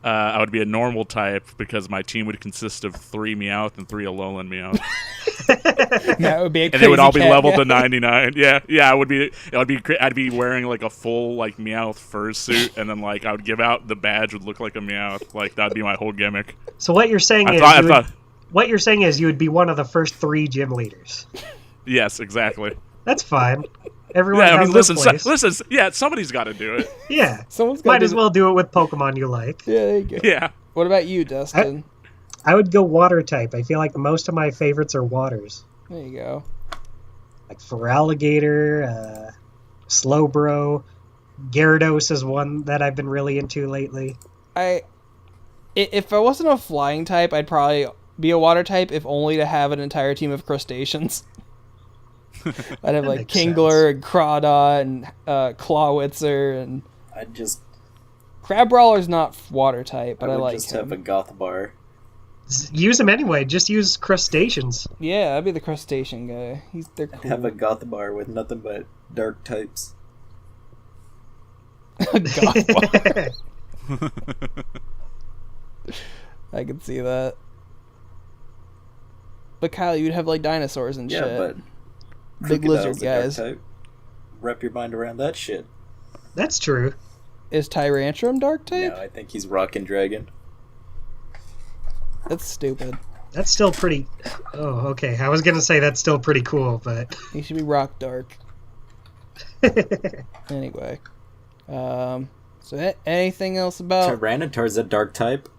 E: I would be a normal type because my team would consist of 3 Meowth and 3 Alolan Meowth.
A: That would be a
E: and
A: crazy
E: they would all be
A: cat
E: leveled
A: guy.
E: to 99. Yeah, it would be. I'd be wearing like a full like Meowth fursuit, and then like I would give out the badge would look like a Meowth. Like that'd be my whole gimmick.
D: So what you're saying what you're saying is you would be one of the first 3 gym leaders.
E: Yes, exactly.
D: That's fine. Everyone
E: Yeah, I
D: has
E: mean,
D: their
E: listen,
D: place.
E: yeah, somebody's got to do it.
D: Yeah.
A: Someone's gotta
D: Might
A: do
D: as well do it with Pokemon you like.
A: Yeah, there you go.
E: Yeah.
A: What about you, Dustin?
D: I would go water type. I feel like most of my favorites are waters.
A: There you go.
D: Like Feraligatr, Slowbro. Gyarados is one that I've been really into lately.
A: If I wasn't a flying type, I'd probably be a water type, if only to have an entire team of crustaceans. I'd have like
D: makes
A: Kingler and Crawdot and Clawitzer and
F: I'd just
A: Crabrawler's not water type, but I
F: would
A: like
F: just
A: him.
F: have a Gothbar.
D: Use them anyway. Just use crustaceans.
A: Yeah, I'd be the crustacean guy. They're cool.
F: Have a Gothbar with nothing but dark types.
A: Gothbar. I could see that. But Kyle, you'd have like dinosaurs and
F: Yeah,
A: shit.
F: but
A: Big lizard
F: Crocodile's a dark
A: guys.
F: type. Wrap your mind around that shit.
D: That's true.
A: Is Tyrantrum dark type?
F: No, I think he's Rock and Dragon.
A: That's stupid.
D: That's still pretty... Oh, okay. I was going to say that's still pretty cool, but...
A: He should be rock dark. Anyway. So anything else about
F: Tyranitar's a dark type.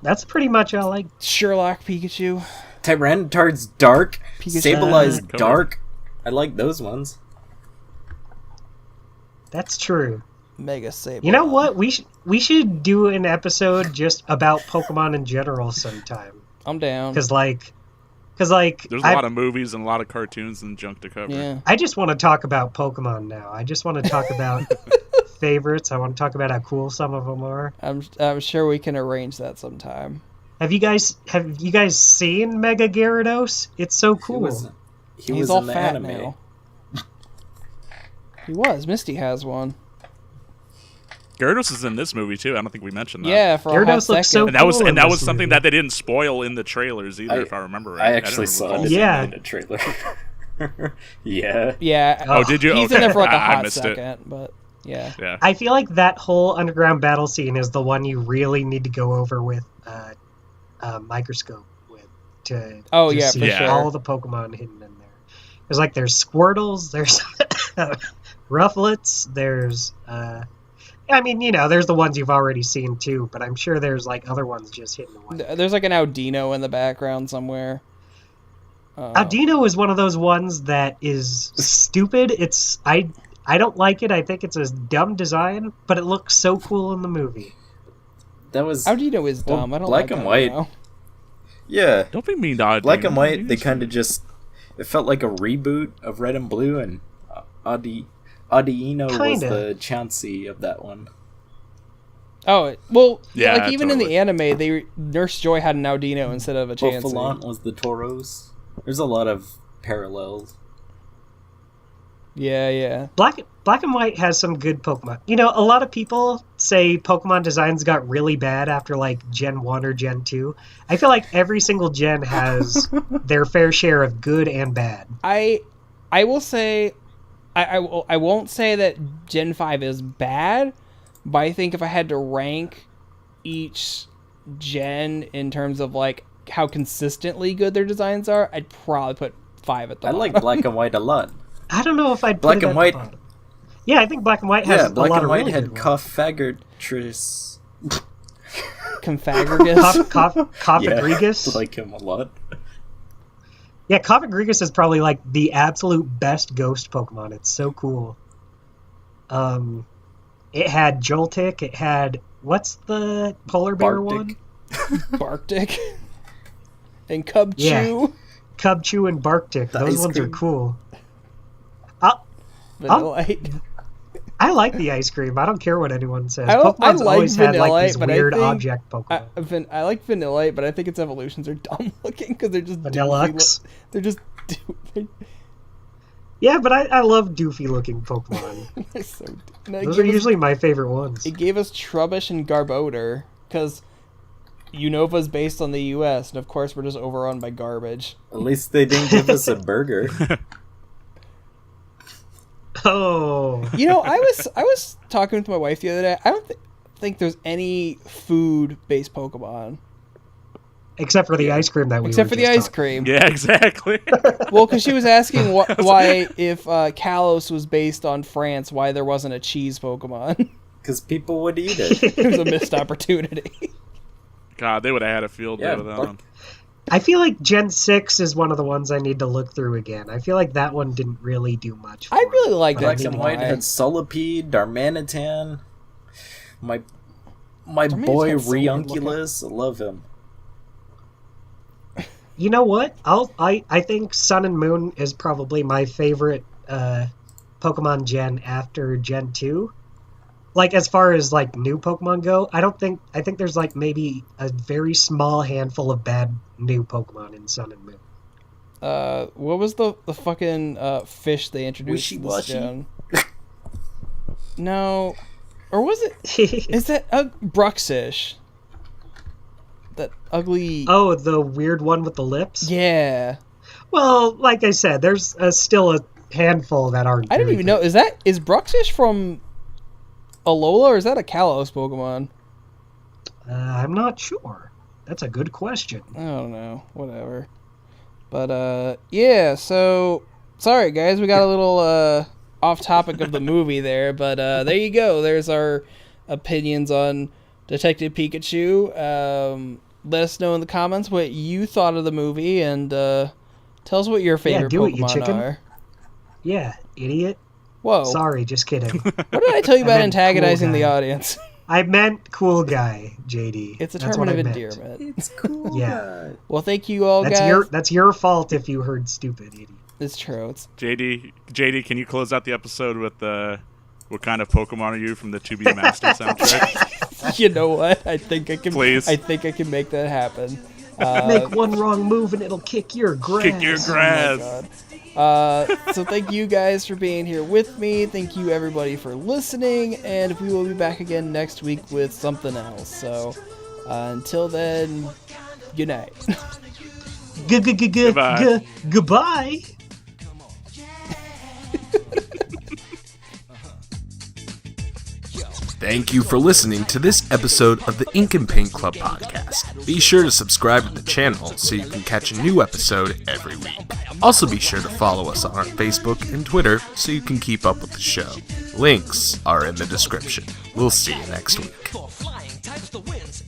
D: That's pretty much all I...
A: Sherlock Pikachu?
F: Tyranitar's dark.
A: Pikachu.
F: Sablei's
E: Cover.
F: dark. I like those ones.
D: That's true.
A: Mega Sableye.
D: You know what? We should do an episode just about Pokemon in general sometime.
A: I'm down.
D: Because like
E: There's a lot of movies and a lot of cartoons and junk to cover.
A: Yeah.
D: I just want to talk about Pokemon now. I just want to talk about favorites. I want to talk about how cool some of them are.
A: I'm sure we can arrange that sometime.
D: Have you guys seen Mega Gyarados? It's so cool.
F: He
A: He's
F: was
A: all
F: in the
A: fat
F: anime.
A: now. He was. Misty has one.
E: Gyarados is in this movie too. I don't think we mentioned that.
A: Yeah, for a hot
D: Gyarados looks so
A: second.
D: cool.
E: And that
D: in
E: was
D: this
E: something
D: movie.
E: that they didn't spoil in the trailers either, if I remember right.
F: I
E: didn't
F: actually saw
E: recall.
F: it
D: Yeah.
F: in the trailer. Yeah.
A: Yeah.
E: Oh, did you?
A: He's
E: Okay.
A: in there for like a
E: I
A: hot
E: missed
A: second, but yeah.
E: it. Yeah.
D: I feel like that whole underground battle scene is the one you really need to go over with a microscope with to
A: Yeah,
D: see
A: for
E: sure.
D: all the Pokemon hidden in there. There's like there's Squirtles, there's Rufflets, there's I mean, you know, there's the ones you've already seen too, but I'm sure there's like other ones just hidden away.
A: There's like an Audino in the background somewhere.
D: Audino is one of those ones that is stupid. I don't like it. I think it's a dumb design, but it looks so cool in the movie.
F: That was
A: Audino is
F: Well,
A: dumb. I don't
F: Black
A: like
F: and
A: that
F: White.
A: now.
F: yeah.
E: Don't be mean to Audino.
F: Black and White, they kind of just it felt like a reboot of Red and Blue, and Audino was
D: Kinda.
F: the Chansey of that one.
A: Oh, well,
E: Yeah,
A: like even in
E: totally.
A: the anime, Nurse Joy had an Audino instead of a Chansey.
F: Buffalont was the Tauros. There's a lot of parallels.
A: Yeah.
D: Black and White has some good Pokemon. You know, a lot of people say Pokemon designs got really bad after like Gen 1 or Gen 2. I feel like every single gen has their fair share of good and bad.
A: I will say, I won't say that Gen 5 is bad, but I think if I had to rank each gen in terms of like how consistently good their designs are, I'd probably put 5 at the
F: I
A: bottom.
F: like Black and White a lot.
D: I don't know if I'd put
F: Black
D: it
F: and
D: at
F: White-
D: the bottom. Yeah, I think Black and White has
F: Yeah,
D: a
F: Black
D: lot
F: and
D: of
F: White
D: really
F: had
D: good ones.
F: Cofagrigus.
A: Confagrigus.
D: Cofagrigus.
F: Yeah, like him a lot.
D: Yeah, Cofagrigus is probably like the absolute best ghost Pokemon. It's so cool. It had Joltik. It had what's the polar bear one?
F: Barkdick.
A: Barkdick. And Cubchoo.
D: Yeah. Cubchoo and Barkdick.
F: The
D: Those
F: ice
D: ones are
F: cream.
D: cool.
A: Vanillite.
D: I like the ice cream. I don't care what anyone says.
A: I
D: Pokemon's
A: like
D: always had like these
A: Vanillite, but I
D: weird
A: think-
D: object Pokemon.
A: I like Vanillite, but I think its evolutions are dumb looking because they're just
D: Vanillux?
A: They're just
D: Yeah, but I love doofy looking Pokemon.
A: they're so.
D: Those are usually my favorite ones.
A: It gave us Trubbish and Garbodor because Unova's based on the U.S., and of course we're just overrun by garbage.
F: At least they didn't give us a burger.
D: Oh.
A: You know, I was talking with my wife the other day. I don't think there's any food-based Pokemon.
D: Except for the ice cream that we
A: Except
D: were
A: for the
D: just
A: ice
D: talking.
A: cream.
E: Yeah, exactly.
A: Well, because she was asking why, if Kalos was based on France, why there wasn't a cheese Pokemon.
F: Because people would eat it.
A: It was a missed opportunity.
E: God, they would have had a field day with that one.
D: I feel like Gen 6 is one of the ones I need to look through again. I feel like that one didn't really do much for
A: I really like
D: but
A: that.
F: Black
D: I need
F: and
D: to
F: White
D: go
F: had
D: back.
F: Solipede, Darmanitan. My
A: Darmanitan's
F: boy
A: so weird
F: Reunculus, I love him.
D: You know what? I think Sun and Moon is probably my favorite Pokemon gen after Gen 2. Like, as far as, like, new Pokemon go, I think there's, like, maybe a very small handful of bad new Pokemon in Sun and Moon.
A: What was the fucking fish they introduced to this
F: Wishy-washy?
A: gen? No. Or was it... Is that Bruxish? That ugly...
D: Oh, the weird one with the lips?
A: Yeah.
D: Well, like I said, there's still a handful that aren't
A: I didn't
D: very
A: even
D: good.
A: know. Is Bruxish from Alola, or is that a Kalos Pokemon?
D: I'm not sure. That's a good question.
A: I don't know. Whatever. But, yeah, so... Sorry, guys. We got a little off topic of the movie there. But there you go. There's our opinions on Detective Pikachu. Let us know in the comments what you thought of the movie. And tell us what your favorite
D: do it, you
A: Pokemon
D: chicken.
A: are.
D: Yeah, idiot.
A: Whoa.
D: Sorry, just kidding.
A: What did I tell you
D: I
A: about
D: meant
A: antagonizing
D: cool
A: the
D: guy.
A: audience?
D: I meant cool guy, JD.
A: It's a
D: That's
A: term
D: what
A: of
D: I meant.
A: endearment.
F: It's cool.
D: Yeah.
A: Well, thank you all, guys.
D: That's your fault if you heard stupid, idiot.
A: It's true. It's
E: JD, can you close out the episode with what kind of Pokemon are you from the To Be Master soundtrack?
A: You know what? I think I can.
E: Please.
A: I think I can make that happen.
D: Make one wrong move and it'll kick your grass.
E: Kick your grass.
A: So thank you guys for being here with me. Thank you everybody for listening, and we will be back again next week with something else. So until then, good night.
E: Goodbye.
D: Goodbye.
C: Thank you for listening to this episode of the Ink and Paint Club podcast. Be sure to subscribe to the channel so you can catch a new episode every week. Also be sure to follow us on our Facebook and Twitter so you can keep up with the show. Links are in the description. We'll see you next week.
B: For flying types the winds